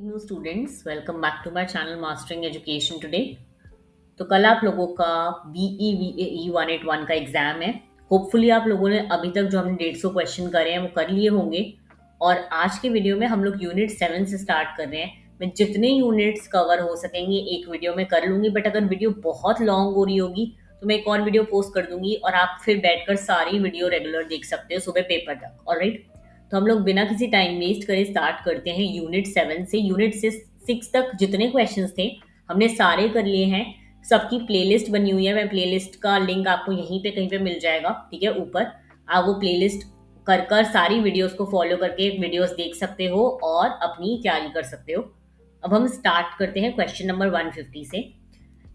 New students, welcome back to my channel mastering education today. तो कल आप लोगों का BE 181 का एग्जाम है। होपफुली आप लोगों ने अभी तक जो हमने 150 क्वेश्चन करे हैं वो कर लिए होंगे। और आज के वीडियो में हम लोग यूनिट 7 से स्टार्ट कर रहे हैं। मैं जितने यूनिट्स कवर हो सकेंगे एक वीडियो में कर लूंगी, बट अगर वीडियो बहुत लॉन्ग हो रही होगी तो मैं एक और वीडियो पोस्ट कर दूंगी और आप फिर बैठकर सारी वीडियो रेगुलर देख सकते हो सुबह पेपर तक। ऑलराइट, तो हम लोग बिना किसी टाइम वेस्ट करे स्टार्ट करते हैं यूनिट 7 से। यूनिट 6 तक जितने क्वेश्चंस थे हमने सारे कर लिए हैं। सबकी प्लेलिस्ट बनी हुई है, मैं प्लेलिस्ट का लिंक आपको यहीं पे कहीं पे मिल जाएगा, ठीक है, ऊपर। आप वो प्लेलिस्ट कर कर सारी वीडियोस को फॉलो करके वीडियोस देख सकते हो और अपनी तैयारी कर सकते हो। अब हम स्टार्ट करते हैं क्वेश्चन नंबर 150 से।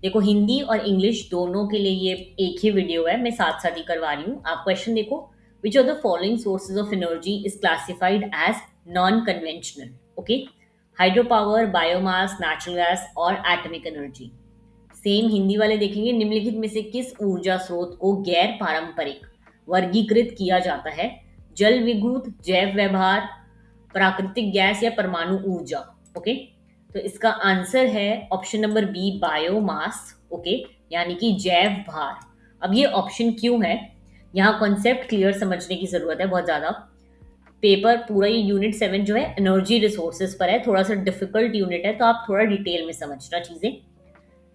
देखो, हिंदी और इंग्लिश दोनों के लिए ये एक ही वीडियो है, मैं साथ साथ ही करवा रही हूँ। आप क्वेश्चन देखो, which of the following sources of energy is classified as non conventional? Okay, hydro power, biomass, natural gas और एटॉमिक एनर्जी। सेम हिंदी वाले देखेंगे, निम्नलिखित में से किस ऊर्जा स्रोत को गैर पारंपरिक वर्गीकृत किया जाता है? जल विद्युत, जैव व्यवहार, प्राकृतिक गैस या परमाणु ऊर्जा। ओके, तो इसका आंसर है option number B, biomass. Okay, यानी कि जैव भार। अब ये ऑप्शन क्यों है, यहाँ कॉन्सेप्ट क्लियर समझने की जरूरत है बहुत ज्यादा। पेपर पूरा ये यूनिट 7 जो है एनर्जी रिसोर्सेज पर है, थोड़ा सा डिफिकल्ट यूनिट है, तो आप थोड़ा डिटेल में समझना चीजें।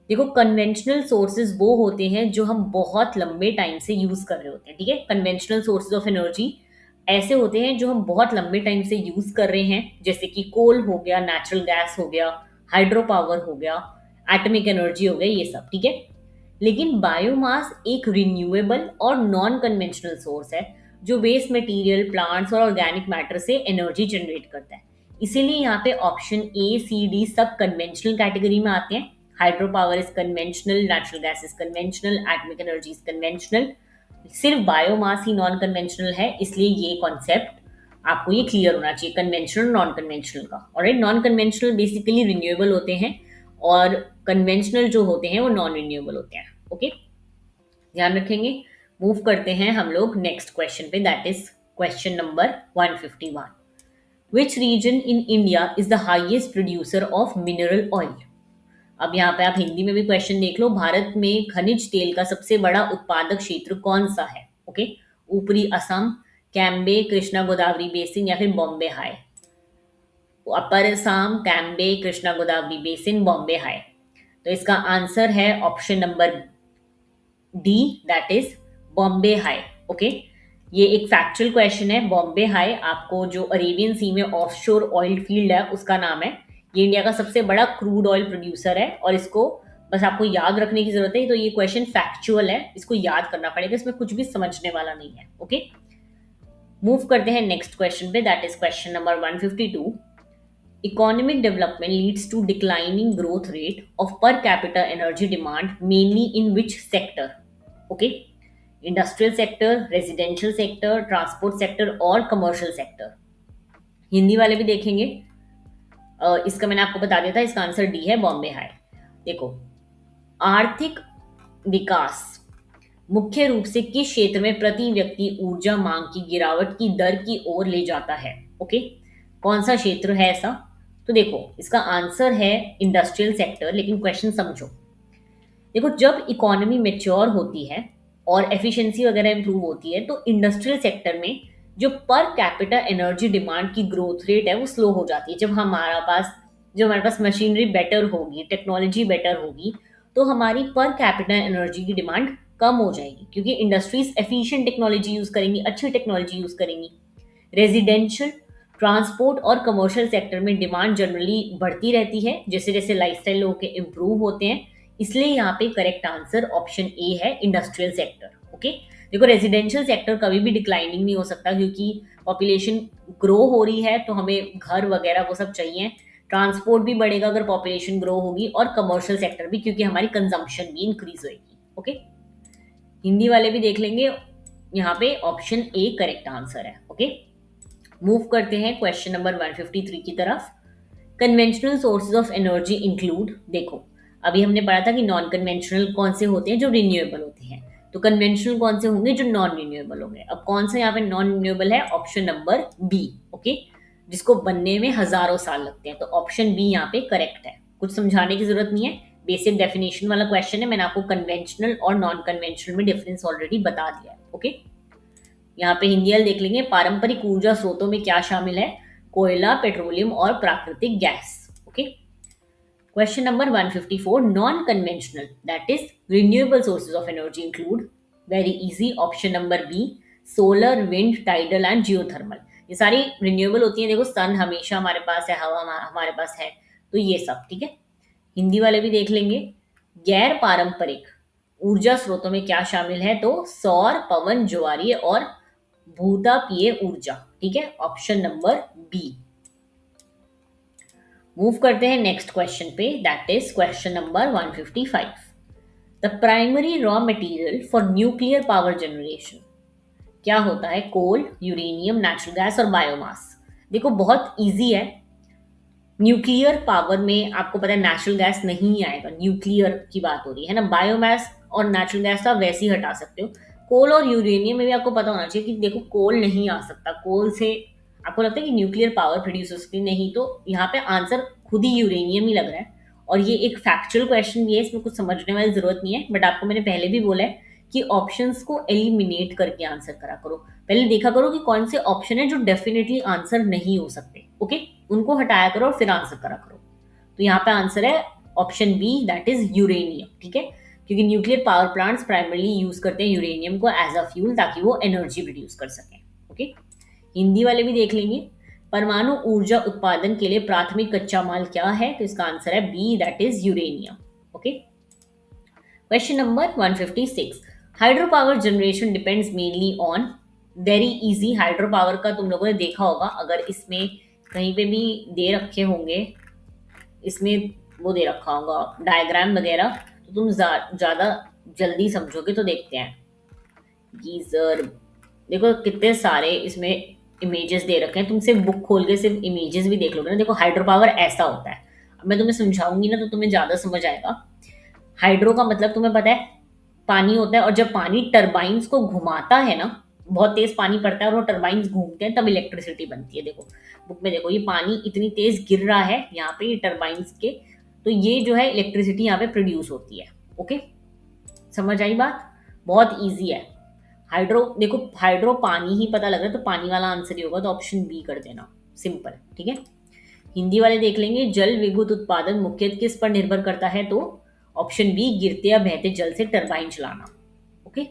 देखो, कन्वेंशनल सोर्सेज वो होते हैं जो हम बहुत लंबे टाइम से यूज कर रहे होते हैं, ठीक है। कन्वेंशनल सोर्सेज ऑफ एनर्जी ऐसे होते हैं जो हम बहुत लंबे टाइम से यूज कर रहे हैं, जैसे कि कोल हो गया, नेचुरल गैस हो गया, हाइड्रो पावर हो गया, एटॉमिक एनर्जी हो गया, ये सब, ठीक है। लेकिन बायोमास एक रिन्यूएबल और नॉन कन्वेंशनल सोर्स है जो वेस्ट मटेरियल, प्लांट्स और ऑर्गेनिक मैटर से एनर्जी जनरेट करता है। इसीलिए यहाँ पे ऑप्शन ए, सी, डी सब कन्वेंशनल कैटेगरी में आते हैं। Hydro power is conventional, natural gas is conventional, atomic energy is conventional. सिर्फ बायोमास ही नॉन कन्वेंशनल है, इसलिए ये कॉन्सेप्ट आपको ये क्लियर होना चाहिए, कन्वेंशनल नॉन कन्वेंशनल का। और नॉन कन्वेंशनल बेसिकली रिन्यूएबल होते हैं और कन्वेंशनल जो होते हैं वो नॉन रिन्यूएबल होते हैं। ओके, ध्यान रखेंगे। मूव करते हैं हम लोग नेक्स्ट क्वेश्चन पे, that is question number 151। Which region in India is the highest producer of mineral oil? अब यहाँ पे आप हिंदी में भी क्वेश्चन देख लो, भारत में खनिज तेल का सबसे बड़ा उत्पादक क्षेत्र कौन सा है? ओके, ऊपरी असम, कैम्बे, कृष्णा गोदावरी बेसिन या फिर Bombay high? Upper Assam, Cambay, Krishna Godavari basin, Bombay high. तो इसका आंसर है option number D, that is Bombay high. Okay, ये एक फैक्चुअल क्वेश्चन है। बॉम्बे हाई आपको जो अरेबियन सी में ऑफशोर ऑयल फील्ड है उसका नाम है। ये इंडिया का सबसे बड़ा क्रूड ऑयल प्रोड्यूसर है और इसको बस आपको याद रखने की जरूरत है। तो ये क्वेश्चन फैक्चुअल है, इसको याद करना पड़ेगा, इसमें कुछ भी समझने वाला नहीं है। ओके, मूव करते हैं नेक्स्ट क्वेश्चन पे, that is question number 152। Economic development leads to declining growth rate of per capita energy demand mainly in which sector? Okay, industrial sector, residential sector, transport sector और commercial sector. Hindi वाले भी देखेंगे, इसका मैंने आपको बता दिया था, इसका आंसर डी है, बॉम्बे हाई। देखो, आर्थिक विकास मुख्य रूप से किस क्षेत्र में प्रति व्यक्ति ऊर्जा मांग की गिरावट की दर की ओर ले जाता है? ओके, कौन सा क्षेत्र है ऐसा? तो देखो, इसका आंसर है इंडस्ट्रियल सेक्टर। लेकिन क्वेश्चन समझो, देखो, जब इकोनॉमी मेच्योर होती है और एफिशिएंसी वगैरह इंप्रूव होती है तो इंडस्ट्रियल सेक्टर में जो पर कैपिटा एनर्जी डिमांड की ग्रोथ रेट है वो स्लो हो जाती है। जब हमारे पास मशीनरी बेटर होगी, टेक्नोलॉजी बेटर होगी, तो हमारी पर कैपिटा एनर्जी की डिमांड कम हो जाएगी, क्योंकि इंडस्ट्रीज एफिशिएंट टेक्नोलॉजी यूज करेंगी, अच्छी टेक्नोलॉजी यूज करेंगी। रेजिडेंशियल, ट्रांसपोर्ट और कमर्शियल सेक्टर में डिमांड जनरली बढ़ती रहती है जैसे जैसे लाइफस्टाइल लोगों के इम्प्रूव होते हैं। इसलिए यहाँ पे करेक्ट आंसर ऑप्शन ए है, इंडस्ट्रियल सेक्टर। ओके, देखो, रेजिडेंशियल सेक्टर कभी भी डिक्लाइनिंग नहीं हो सकता क्योंकि पॉपुलेशन ग्रो हो रही है तो हमें घर वगैरह वो सब चाहिए। ट्रांसपोर्ट भी बढ़ेगा अगर पॉपुलेशन ग्रो होगी, और कमर्शियल सेक्टर भी, क्योंकि हमारी कंजम्पशन भी इंक्रीज होगी। ओके, हिंदी वाले भी देख लेंगे, यहाँ पे ऑप्शन ए करेक्ट आंसर है। ओके, मूव करते हैं क्वेश्चन नंबर 153 की तरफ। Conventional sources of energy include, देखो अभी हमने पढ़ा था कि नॉन कन्वेंशनल कौन से होते हैं, जो रिन्यूएबल होते हैं, तो कन्वेंशनल कौन से होंगे, जो नॉन रिन्यूएबल होंगे। अब कौन सा यहाँ पे नॉन रिन्यूएबल है? Option number B. ओके, जिसको बनने में हजारों साल लगते हैं। तो ऑप्शन बी यहाँ पे करेक्ट है, कुछ समझाने की जरूरत नहीं है, बेसिक डेफिनेशन वाला क्वेश्चन है। मैंने आपको कन्वेंशनल और नॉन कन्वेंशनल में डिफरेंस ऑलरेडी बता दिया है। ओके, यहाँ पे हिंदी वाले देख लेंगे, पारंपरिक ऊर्जा स्रोतों में क्या शामिल है, कोयला, पेट्रोलियम और प्राकृतिक gas. Okay, question number 154, non conventional that is renewable sources of energy include, very easy, option number B, solar, wind, tidal and geothermal. ये सारी रिन्यूएबल होती है। देखो सन हमेशा हमारे पास है, हवा हमारे पास है, तो ये सब ठीक है। हिंदी वाले भी देख लेंगे, गैर पारंपरिक ऊर्जा स्रोतों में क्या शामिल है, तो सौर, पवन, ज्वारीय और भूतापीय ऊर्जा। ठीक है, ऑप्शन नंबर बी। मूव करते हैं नेक्स्ट क्वेश्चन पे, that is question number 155, the primary raw material for nuclear power generation क्या होता है, कोल, यूरेनियम, नेचुरल गैस और बायोमास। देखो बहुत इजी है, न्यूक्लियर पावर में आपको पता है नेचुरल गैस नहीं आएगा, न्यूक्लियर की बात हो रही है ना। बायोमास और नेचुरल गैस तो आप वैसे ही हटा सकते हो। कोल और यूरेनियम में भी आपको पता होना चाहिए कि देखो कोल नहीं आ सकता, कोल से आपको लगता है कि न्यूक्लियर पावर प्रोड्यूस हो सकती है, नहीं, तो यहाँ पे आंसर खुद ही यूरेनियम ही लग रहा है। और ये एक फैक्चुअल क्वेश्चन भी है, इसमें कुछ समझने वाली जरूरत नहीं है, बट आपको मैंने पहले भी बोला है कि ऑप्शंस को एलिमिनेट करके आंसर करा करो। पहले देखा करो कि कौन से ऑप्शन है जो डेफिनेटली आंसर नहीं हो सकते, ओके, उनको हटाया करो और फिर आंसर करा करो। तो यहाँ पे आंसर है option B, that is uranium. ठीक है, क्योंकि nuclear power plants primarily use करते हैं यूरेनियम को एज अ फ्यूल, ताकि वो एनर्जी प्रोड्यूस कर सकें। ओके, हिंदी वाले भी देख लेंगे, परमाणु ऊर्जा उत्पादन के लिए प्राथमिक कच्चा माल क्या है, तो इसका आंसर है B, that is uranium. Okay, question number 156, hydro power generation depends mainly on, very easy, hydro power का तुम लोगों ने देखा होगा, अगर इसमें कहीं पे भी दे रखे होंगे, इसमें वो दे रखा होगा डायग्राम वगैरह, तो तुम ज़्यादा जल्दी समझोगे। तो देखते हैं, गीजर, देखो कितने सारे इसमें इमेजेस दे रखे हैं, तुम सिर्फ बुक खोल के सिर्फ इमेजेस भी देख लोगे ना। देखो हाइड्रो पावर ऐसा होता है, अब मैं तुम्हें समझाऊंगी ना तो तुम्हें ज़्यादा समझ आएगा। हाइड्रो का मतलब तुम्हें पता है, पानी होता है, और जब पानी टरबाइन्स को घुमाता है ना, बहुत तेज पानी पड़ता है और वो टरबाइन्स घूमते हैं, तब इलेक्ट्रिसिटी बनती है। देखो बुक में देखो, ये पानी इतनी तेज गिर रहा है यहाँ पे, ये टरबाइन्स के, तो ये जो है इलेक्ट्रिसिटी यहाँ पे प्रोड्यूस होती है। ओके, समझ आई बात, बहुत ईजी है। हाइड्रो, देखो हाइड्रो पानी ही पता लग रहा है, तो पानी वाला आंसर ही होगा, तो ऑप्शन बी कर देना, सिंपल। ठीक है, हिंदी वाले देख लेंगे, जल विद्युत उत्पादन मुख्यतः किस पर निर्भर करता है, तो ऑप्शन बी, गिरते या बहते जल से टरबाइन चलाना। Okay,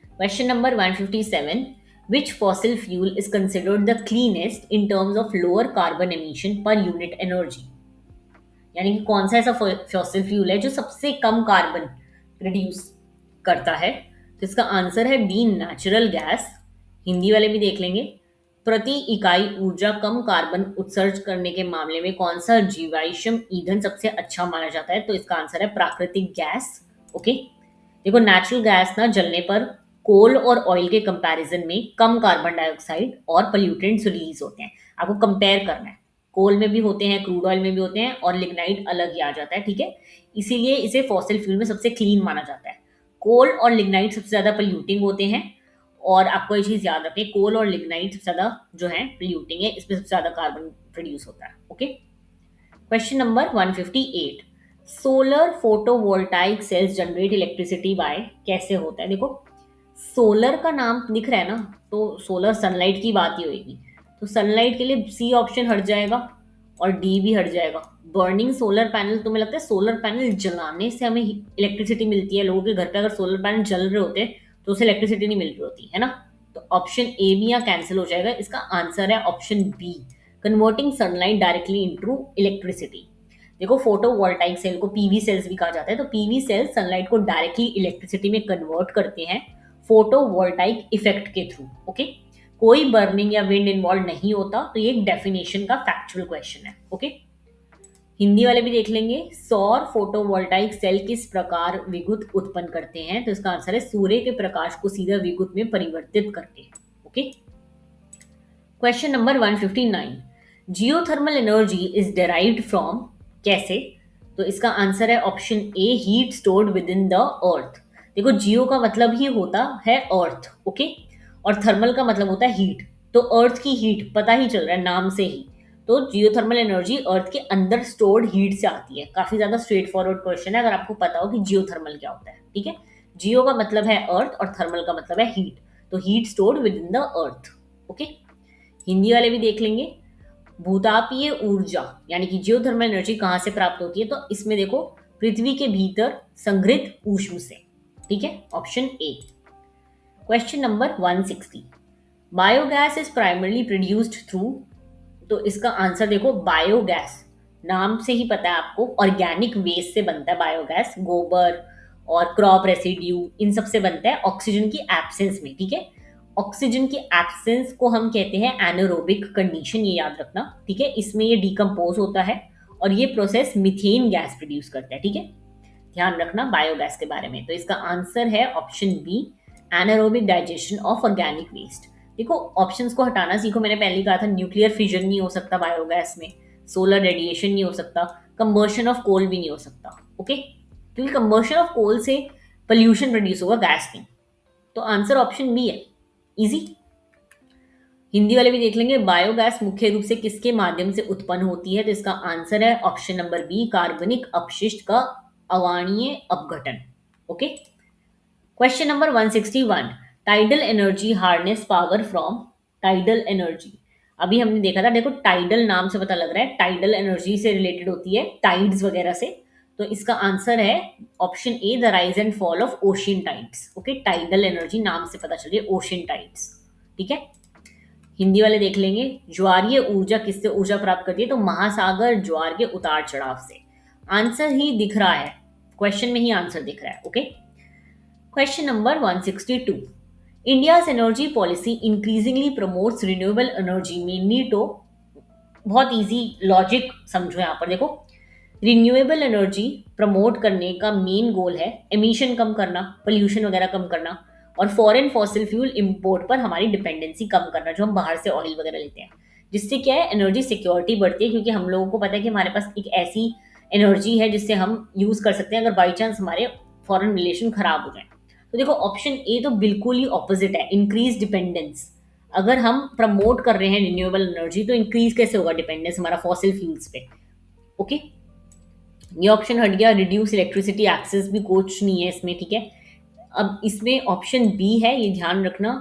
question number 157, which fossil fuel is considered the cleanest in terms of lower carbon emission per unit energy, यानी कि कौन सा ऐसा फॉसिल फ्यूल है जो सबसे कम कार्बन प्रोड्यूस करता है, तो इसका आंसर है बी, नेचुरल गैस। हिंदी वाले भी देख लेंगे, प्रति इकाई ऊर्जा कम कार्बन उत्सर्ज करने के मामले में कौन सा जीवाश्म ईंधन सबसे अच्छा माना जाता है, तो इसका आंसर है प्राकृतिक गैस। ओके, देखो नेचुरल गैस ना जलने पर कोल और ऑयल के कंपैरिजन में कम कार्बन डाइऑक्साइड और पोल्यूटेंट्स रिलीज होते हैं। आपको कंपेयर करना है, कोल में भी होते हैं, क्रूड ऑयल में भी होते हैं, और लिग्नाइट अलग ही आ जाता है। ठीक है, इसीलिए इसे फॉसिल फ्यूल में सबसे क्लीन माना जाता है। कोल और लिग्नाइट सबसे ज्यादा पोल्यूटिंग होते हैं, और आपको ये चीज याद रखें, कोल और लिग्नाइट सबसे ज्यादा जो है पोल्यूटिंग है, इसमें सबसे ज्यादा कार्बन प्रोड्यूस होता है। Okay, question number 158, solar photovoltaic cells generate electricity by, कैसे होता है। देखो सोलर का नाम दिख रहा है ना, तो सोलर सनलाइट की बात ही होगी, तो सनलाइट के लिए सी ऑप्शन हट जाएगा और डी भी हट जाएगा। बर्निंग सोलर पैनल, तुम्हें लगता है सोलर पैनल जलाने से हमें इलेक्ट्रिसिटी मिलती है? लोगों के घर पे अगर सोलर पैनल जल रहे होते तो उसे इलेक्ट्रिसिटी नहीं मिल रही होती है ना। तो ऑप्शन ए भी यहाँ कैंसिल हो जाएगा, इसका आंसर है option B, converting sunlight directly into electricity. देखो फोटोवोल्टाइक सेल को पीवी सेल्स भी कहा जाता है, तो पीवी सेल्स सनलाइट को डायरेक्टली इलेक्ट्रिसिटी में कन्वर्ट करते हैं फोटोवोल्टाइक इफेक्ट के थ्रू। ओके, कोई बर्निंग या विंड इन्वॉल्व नहीं होता, तो ये एक डेफिनेशन का फैक्चुअल क्वेश्चन है। ओके, हिंदी वाले भी देख लेंगे, सौर फोटोवोल्टाइक सेल किस प्रकार विद्युत उत्पन्न करते हैं, तो इसका आंसर है सूर्य के प्रकाश को सीधा विद्युत में परिवर्तित करके। Okay, question number 159, geothermal energy is derived from, कैसे, तो इसका आंसर है option A, heat stored with in the earth. देखो जियो का मतलब ही होता है अर्थ, ओके, और थर्मल का मतलब होता है हीट। तो अर्थ की हीट पता ही चल रहा है नाम से ही, तो जियोथर्मल एनर्जी अर्थ के अंदर स्टोर्ड हीट से आती है। काफी ज्यादा स्ट्रेट फॉरवर्ड क्वेश्चन है, अगर आपको पता हो कि जियोथर्मल क्या होता है। ठीक है, जियो का मतलब है अर्थ और थर्मल का मतलब है हीट, तो heat stored with in the earth. Okay, Hindi वाले भी देख लेंगे। भूतापीय ऊर्जा यानी कि जियोथर्मल एनर्जी कहाँ से प्राप्त होती है, तो इसमें देखो पृथ्वी के भीतर संग्रहित ऊष्म से। ठीक है, option A. Question number 160, biogas is primarily produced through, तो इसका आंसर देखो बायोगैस, नाम से ही पता है आपको, ऑर्गेनिक वेस्ट से बनता है बायोगैस, गोबर और क्रॉप रेसिड्यू इन सब से बनता है ऑक्सीजन की एब्सेंस में। ठीक है, ऑक्सीजन की एब्सेंस को हम कहते हैं एनारोबिक कंडीशन, ये याद रखना। ठीक है, इसमें ये डिकम्पोज होता है और ये प्रोसेस मीथेन गैस प्रोड्यूस करता है। ठीक है, ध्यान रखना बायोगैस के बारे में। तो इसका आंसर है option B, anaerobic digestion of organic waste. देखो ऑप्शंस को हटाना सीखो, मैंने पहले कहा था न्यूक्लियर फिजन नहीं हो सकता बायोगैस में, सोलर रेडिएशन नहीं हो सकता, कंबर्शन ऑफ कोल भी नहीं हो सकता। ओके, क्योंकि कंबर्शन ऑफ कोल से पोल्यूशन प्रोड्यूस होगा, गैस नहीं। तो आंसर ऑप्शन बी है, इजी। हिंदी वाले भी देख लेंगे, बायोगैस मुख्य रूप से किसके माध्यम से उत्पन्न होती है, तो इसका आंसर है ऑप्शन नंबर बी, कार्बनिक अपशिष्ट का अवाणीय अपघटन। Okay, question number 161, tidal energy harness power from, tidal energy अभी हमने देखा था, देखो टाइडल नाम से पता लग रहा है टाइडल एनर्जी से रिलेटेड होती है, टाइड्स वगैरह से। तो इसका आंसर है option A, the rise and fall of ocean tides. Okay, tidal energy नाम से पता चल रही है ओशियन टाइड्स। ठीक है, हिंदी वाले देख लेंगे, ज्वारीय ऊर्जा किससे ऊर्जा प्राप्त करती है, तो महासागर ज्वार के उतार चढ़ाव से। आंसर ही दिख रहा है, क्वेश्चन में ही आंसर दिख रहा है। Okay, question number 162, India's energy policy increasingly promotes renewable energy mainly to, बहुत इजी लॉजिक समझो यहाँ पर। देखो रिन्यूएबल एनर्जी प्रमोट करने का मेन गोल है एमिशन कम करना, पोल्यूशन वगैरह कम करना, और फॉरेन फॉसिल फ्यूल इंपोर्ट पर हमारी डिपेंडेंसी कम करना, जो हम बाहर से ऑयल वगैरह लेते हैं, जिससे क्या है एनर्जी सिक्योरिटी बढ़ती है, क्योंकि हम लोगों को पता है कि हमारे पास एक ऐसी एनर्जी है जिससे हम यूज कर सकते हैं अगर बाई चांस हमारे फॉरेन रिलेशन खराब हो जाए। तो देखो ऑप्शन ए तो बिल्कुल ही ऑपोजिट है, इंक्रीज डिपेंडेंस। अगर हम प्रमोट कर रहे हैं रिन्यूएबल एनर्जी तो इंक्रीज कैसे होगा डिपेंडेंस हमारा फॉसिल फ्यूल्स पे। ओके, ये ऑप्शन हट गया, रिड्यूस इलेक्ट्रिसिटी एक्सेस भी कुछ नहीं है इसमें। ठीक है, अब इसमें ऑप्शन बी है, ये ध्यान रखना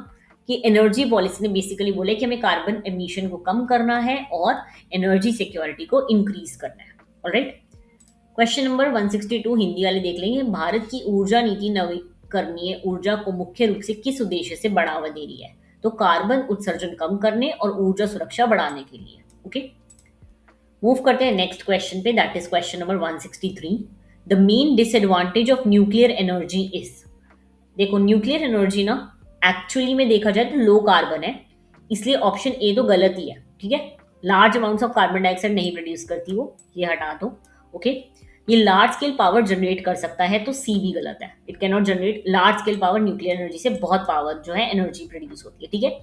कि एनर्जी पॉलिसी ने बेसिकली बोला कि हमें कार्बन एमिशन को कम करना है और एनर्जी सिक्योरिटी को इंक्रीज करना है। ऑलराइट, क्वेश्चन नंबर 162 हिंदी वाले देख लेंगे, भारत की ऊर्जा नीति नवीकरणीय ऊर्जा को मुख्य रूप से किस उद्देश्य से बढ़ावा दे रही है, तो कार्बन उत्सर्जन कम करने और ऊर्जा सुरक्षा बढ़ाने के लिए। ओके, मूव करते हैं नेक्स्ट क्वेश्चन पे, that is question number 163, the main disadvantage of nuclear energy is. देखो न्यूक्लियर एनर्जी ना एक्चुअली में देखा जाए तो लो कार्बन है, इसलिए ऑप्शन ए तो गलत ही है। ठीक है, large amounts of carbon dioxide नहीं प्रोड्यूस करती वो, ये हटा दो। ओके, ये लार्ज स्केल पावर जनरेट कर सकता है, तो सी भी गलत है, it can not generate large scale power. Nuclear energy से बहुत पावर जो है एनर्जी प्रोड्यूस होती है। ठीक है,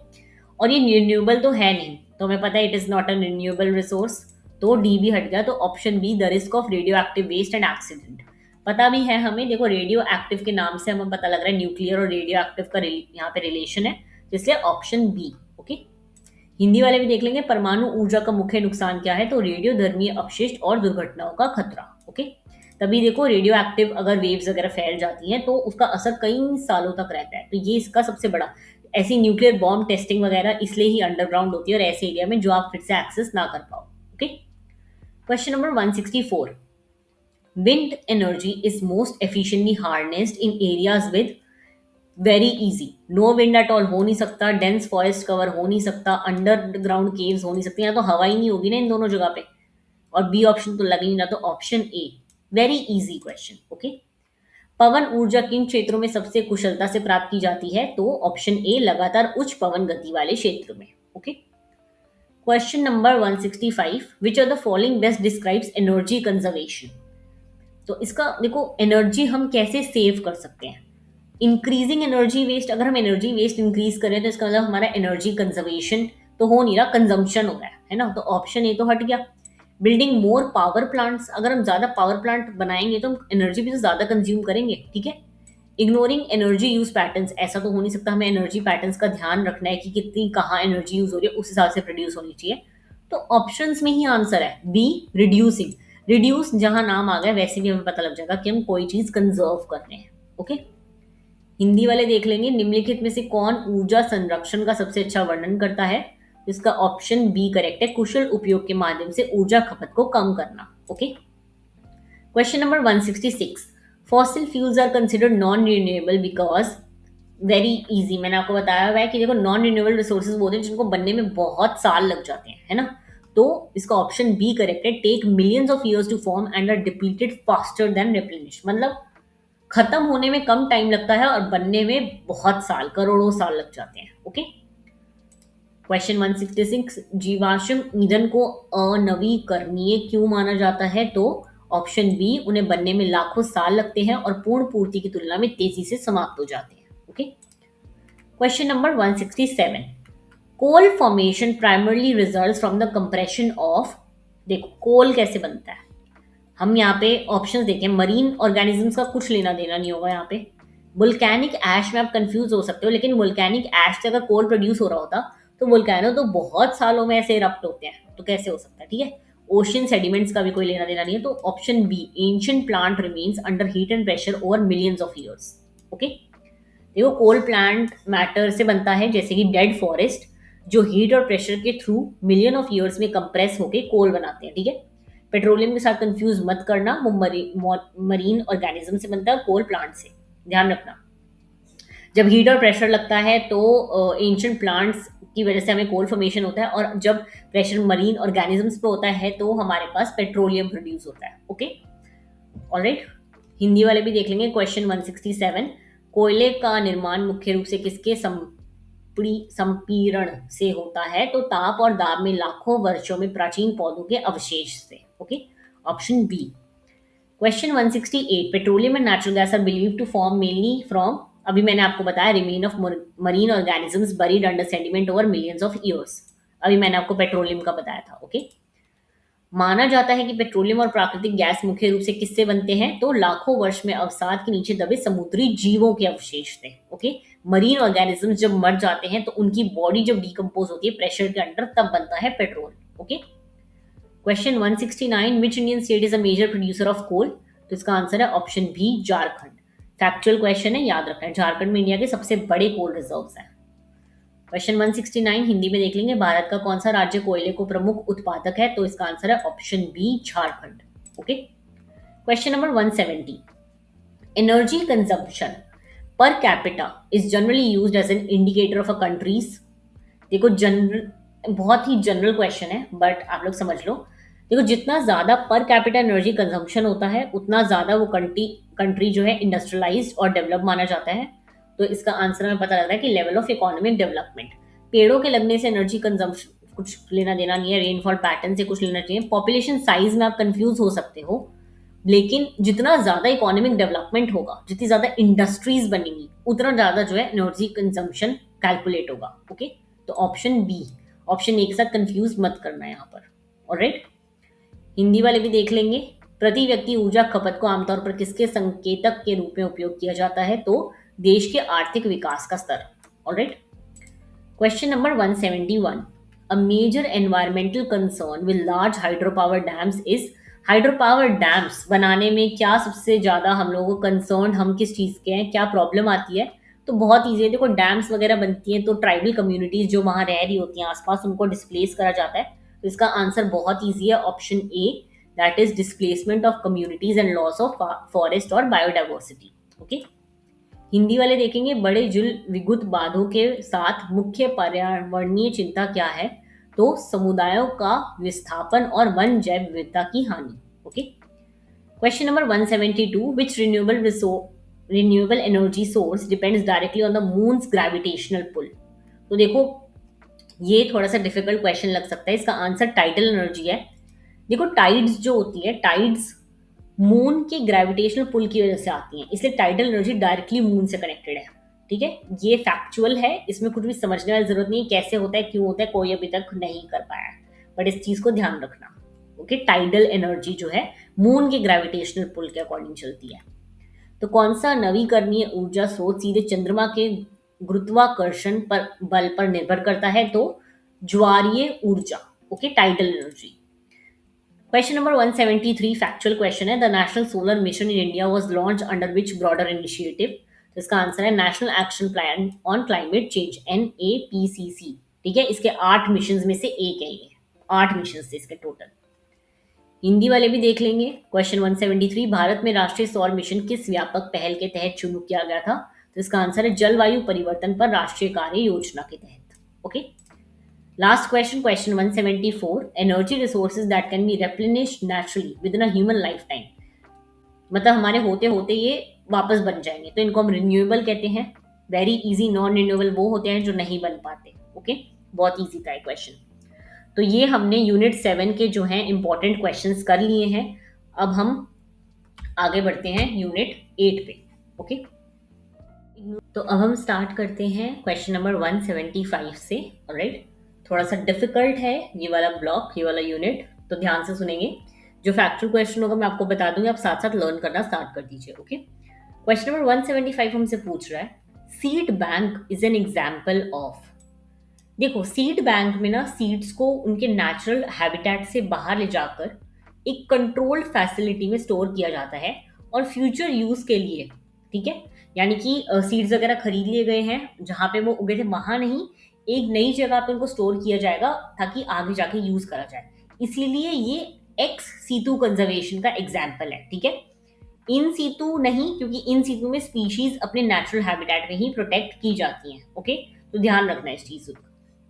और ये रिन्यूएबल तो है नहीं, तो हमें पता है it is not a renewable resource, तो डी भी हट गया। तो option B, the risk of radioactive waste and accident, पता भी है हमें। देखो रेडियो एक्टिव के नाम से हमें पता लग रहा है न्यूक्लियर और रेडियो एक्टिव का यहाँ पे रिलेशन है, इसलिए ऑप्शन बी। ओके, हिंदी वाले भी देख लेंगे, परमाणु ऊर्जा का मुख्य नुकसान क्या है, तो रेडियो धर्मीय अपशिष्ट और दुर्घटनाओं का खतरा। ओके, तभी देखो रेडियो एक्टिव अगर वेव्स वगैरह फैल जाती हैं तो उसका असर कई सालों तक रहता है, तो ये इसका सबसे बड़ा, ऐसी न्यूक्लियर बॉम्ब टेस्टिंग वगैरह इसलिए ही अंडरग्राउंड होती है और ऐसे एरिया में जो आप फिर से एक्सेस ना कर पाओ। Okay, question number 164, wind energy is most efficiently harnessed in areas with very easy, no wind at all हो नहीं सकता, dense forest cover हो नहीं सकता, underground caves हो नहीं सकती, यहाँ तो हवा ही नहीं होगी ना इन दोनों जगह पे, और बी ऑप्शन तो लग ही ना, तो option A, very easy question. Okay, पवन ऊर्जा किन क्षेत्रों में सबसे कुशलता से प्राप्त की जाती है, तो ऑप्शन ए, लगातार उच्च पवन गति वाले क्षेत्र में। Okay, question number 165, which are the following best describes energy conservation, तो इसका देखो एनर्जी हम कैसे सेव कर सकते हैं, इंक्रीजिंग एनर्जी वेस्ट, अगर हम एनर्जी वेस्ट इंक्रीज करें तो इसका मतलब हमारा एनर्जी कंजर्वेशन तो हो नहीं रहा, कंजम्पशन हो रहा है ना, तो ऑप्शन ए तो हट गया। बिल्डिंग मोर पावर प्लांट्स, अगर हम ज्यादा पावर प्लांट बनाएंगे तो हम एनर्जी भी तो ज्यादा कंज्यूम करेंगे। ठीक है, इग्नोरिंग एनर्जी यूज पैटर्न्स, ऐसा तो हो नहीं सकता, हमें एनर्जी पैटर्न्स का ध्यान रखना है कि कितनी कहाँ एनर्जी यूज हो रही है, उस हिसाब से प्रोड्यूस होनी चाहिए। तो ऑप्शंस में ही आंसर है बी, रिड्यूसिंग। रिड्यूस जहां नाम आ गया वैसे भी हमें पता लग जाएगा कि हम कोई चीज कंजर्व कर रहे हैं। ओके, हिंदी वाले देख लेंगे, निम्नलिखित में से कौन ऊर्जा संरक्षण का सबसे अच्छा वर्णन करता है? इसका ऑप्शन बी करेक्ट है, कुशल उपयोग के माध्यम से ऊर्जा खपत को कम करना। Okay, question number 166, fossil fuels are considered non renewable because, very easy, मैंने आपको बताया हुआ है कि देखो नॉन रिन्यूएबल रिसोर्सेज वो होते हैं जिनको बनने में बहुत साल लग जाते हैं, है ना। तो इसका ऑप्शन बी करेक्ट है, take millions of years to form and are depleted faster than replenish, मतलब खत्म होने में कम टाइम लगता है और बनने में बहुत साल, करोड़ों साल लग जाते हैं। ओके, क्वेश्चन 166, जीवाश्म ईंधन को अनवीकरणीय क्यों माना जाता है? तो ऑप्शन बी, उन्हें बनने में लाखों साल लगते हैं और पूर्ण पूर्ति की तुलना में तेजी से समाप्त हो जाते हैं। Okay, question number 167, coal formation primarily results from the compression of, देखो कोल कैसे बनता है, हम यहाँ पे ऑप्शंस देखें, मरीन ऑर्गेनिजम्स का कुछ लेना देना नहीं होगा यहाँ पे। वोल्केनिक ऐश में आप कंफ्यूज हो सकते हो, लेकिन वोल्केनिक ऐश से अगर कोल प्रोड्यूस हो रहा होता तो वोल्केनो तो बहुत सालों में ऐसे इरप्ट होते हैं, तो कैसे हो सकता है? ठीक है, ओशियन सेडिमेंट्स का भी कोई लेना देना नहीं है। तो option B, ancient plant remains under heat and pressure over millions of years. Okay, देखो कोल प्लांट मैटर से बनता है, जैसे कि डेड फॉरेस्ट जो हीट और प्रेशर के थ्रू मिलियन ऑफ ईयर्स में कंप्रेस होके कोल बनाते हैं। ठीक है, पेट्रोलियम के साथ कंफ्यूज मत करना, वो मरीन ऑर्गेनिज्म से बनता है, कोल प्लांट से, ध्यान रखना। जब हीट और प्रेशर लगता है तो एंशिएंट प्लांट्स की वजह से हमें कोल फॉर्मेशन होता है, और जब प्रेशर मरीन ऑर्गेनिजम्स पे होता है तो हमारे पास पेट्रोलियम प्रोड्यूस होता है। ओके, ऑलराइट, हिंदी वाले भी देख लेंगे। क्वेश्चन 167, कोयले का निर्माण मुख्य रूप से किसके संपीड़न से होता है? तो ताप और दाब में लाखों वर्षों में प्राचीन पौधों के अवशेष से। Okay, option B. Question 168, petroleum and natural gas are believe to form mainly from, अभी मैंने आपको बताया, remain of marine organisms buried under sediment over millions of years, अभी मैंने आपको पेट्रोलियम का बताया था। ओके, माना जाता है कि पेट्रोलियम और प्राकृतिक गैस मुख्य रूप से किससे बनते हैं? तो लाखों वर्ष में अवसाद के नीचे दबे समुद्री जीवों के अवशेष थे। ओके, मरीन ऑर्गेनिजम्स जब मर जाते हैं तो उनकी बॉडी जब डिकम्पोज होती है प्रेशर के अंडर, तब बनता है petrol. Okay, question 169, which Indian state is a major producer of coal? तो इसका आंसर है option B, Jharkhand. Factual question है, याद रखना है, झारखंड में इंडिया के सबसे बड़े कोल रिजर्व्स हैं। क्वेश्चन 169 हिंदी में देख लेंगे, भारत का कौन सा राज्य कोयले को प्रमुख उत्पादक है? तो इसका आंसर है option B, Jharkhand. Okay, question number 170, energy consumption per capita is generally used as an indicator of a country's. देखो जनरल, बहुत ही जनरल क्वेश्चन है बट आप लोग समझ लो। देखो जितना ज्यादा पर कैपिटा एनर्जी कंजम्पशन होता है उतना ज्यादा वो कंट्री जो है इंडस्ट्रियलाइज्ड और डेवलप माना जाता है। तो इसका आंसर हमें पता लग रहा है कि लेवल ऑफ इकोनॉमिक डेवलपमेंट। पेड़ों के लगने से एनर्जी कंजम्पशन कुछ लेना देना नहीं है, रेनफॉल पैटर्न से कुछ लेना चाहिए। पॉपुलेशन साइज में आप कंफ्यूज हो सकते हो, लेकिन जितना ज्यादा इकोनॉमिक डेवलपमेंट होगा, जितनी ज्यादा इंडस्ट्रीज बनेंगी, उतना ज्यादा जो है एनर्जी कंजम्पशन कैलकुलेट होगा। ओके, तो ऑप्शन बी, ऑप्शन ए के साथ कंफ्यूज मत करना यहाँ पर। ऑलराइट, हिंदी वाले भी देख लेंगे, प्रति व्यक्ति ऊर्जा खपत को आमतौर पर किसके संकेतक के रूप में उपयोग किया जाता है? तो देश के आर्थिक विकास का स्तर। Alright, question number 171, a major environmental concern with large hydro power dams is, hydro power dams बनाने में क्या सबसे ज्यादा हम लोगों को कंसर्न, हम किस चीज के हैं, क्या प्रॉब्लम आती है? तो बहुत ईजी है, देखो डैम्स वगैरह बनती हैं तो ट्राइबल कम्युनिटीज जो वहां रह रही होती हैं आसपास, उनको डिस्प्लेस करा जाता है। तो इसका आंसर बहुत ईजी है, option A, that is displacement of communities and loss of forest और बायोडाइवर्सिटी। ओके, हिंदी वाले देखेंगे, बड़े जल विद्युत बांधों के साथ मुख्य पर्यावरणीय चिंता क्या है? तो समुदायों का विस्थापन और वन जैव विविधता की हानि। Okay, question number 172, which renewable energy source depends directly on the moon's gravitational pull? तो देखो ये थोड़ा सा डिफिकल्ट क्वेश्चन लग सकता है, इसका आंसर टाइडल एनर्जी है। देखो टाइड्स जो होती है, टाइड्स मून के ग्रेविटेशनल पुल की वजह से आती हैं, इसलिए टाइडल एनर्जी डायरेक्टली मून से कनेक्टेड है। ठीक है, ये फैक्चुअल है, इसमें कुछ भी समझने वाली जरूरत नहीं है, कैसे होता है, क्यों होता है, कोई अभी तक नहीं कर पाया है, बट इस चीज को ध्यान रखना। ओके, टाइडल एनर्जी जो है मून के ग्रेविटेशनल पुल के अकॉर्डिंग चलती है। तो कौन सा नवीकरणीय ऊर्जा स्रोत सीधे चंद्रमा के गुरुत्वाकर्षण पर बल पर निर्भर करता है? तो ज्वारीय ऊर्जा, okay, tidal energy. Question number 173 factual question है, the National Solar Mission in India was launched under which broader initiative? तो इसका आंसर है national action plan on climate change, NAPCC। ठीक है, इसके 8 मिशन में से एक है ये, 8 मिशन थे इसके टोटल। हिंदी वाले भी देख लेंगे। क्वेश्चन 173, भारत में राष्ट्रीय सौर मिशन किस व्यापक पहल के तहत शुरू किया गया था? तो इसका आंसर है जलवायु परिवर्तन पर राष्ट्रीय कार्य योजना के तहत। Okay, last question, question 174, energy resources that can be replenished naturally with in a human life time. मतलब हमारे होते होते ये वापस बन जाएंगे, तो इनको हम रिन्यूएबल कहते हैं। वेरी इजी, नॉन रिन्यूएबल वो होते हैं जो नहीं बन पाते। ओके, बहुत इजी था क्वेश्चन। तो ये हमने यूनिट 7 के जो हैं इंपॉर्टेंट क्वेश्चंस कर लिए हैं। अब हम आगे बढ़ते हैं यूनिट 8 पे। ओके, तो अब हम स्टार्ट करते हैं क्वेश्चन नंबर 175 से। ऑलराइट, थोड़ा सा डिफिकल्ट है ये वाला ब्लॉक, ये वाला यूनिट, तो ध्यान से सुनेंगे। जो फैक्चुअल क्वेश्चन होगा मैं आपको बता दूंगी, आप साथ साथ लर्न करना स्टार्ट कर दीजिए। ओके, क्वेश्चन नंबर 175 हमसे पूछ रहा है, seed bank is an example of. देखो, सीड बैंक में ना सीड्स को उनके नेचुरल हैबिटेट से बाहर ले जाकर एक कंट्रोल्ड फैसिलिटी में स्टोर किया जाता है और फ्यूचर यूज के लिए, ठीक है, यानी कि सीड्स वगैरह खरीद लिए गए हैं, जहां पे वो उगे थे वहां नहीं, एक नई जगह पे उनको स्टोर किया जाएगा ताकि आगे जाके यूज करा जाए। इसीलिए ये एक्स सीतु कंजर्वेशन का एग्जाम्पल है। ठीक है, इन सीतु नहीं, क्योंकि इन सीतु में स्पीशीज अपने नेचुरल हैबिटेट में ही प्रोटेक्ट की जाती हैं। ओके, तो ध्यान रखना इस चीज को।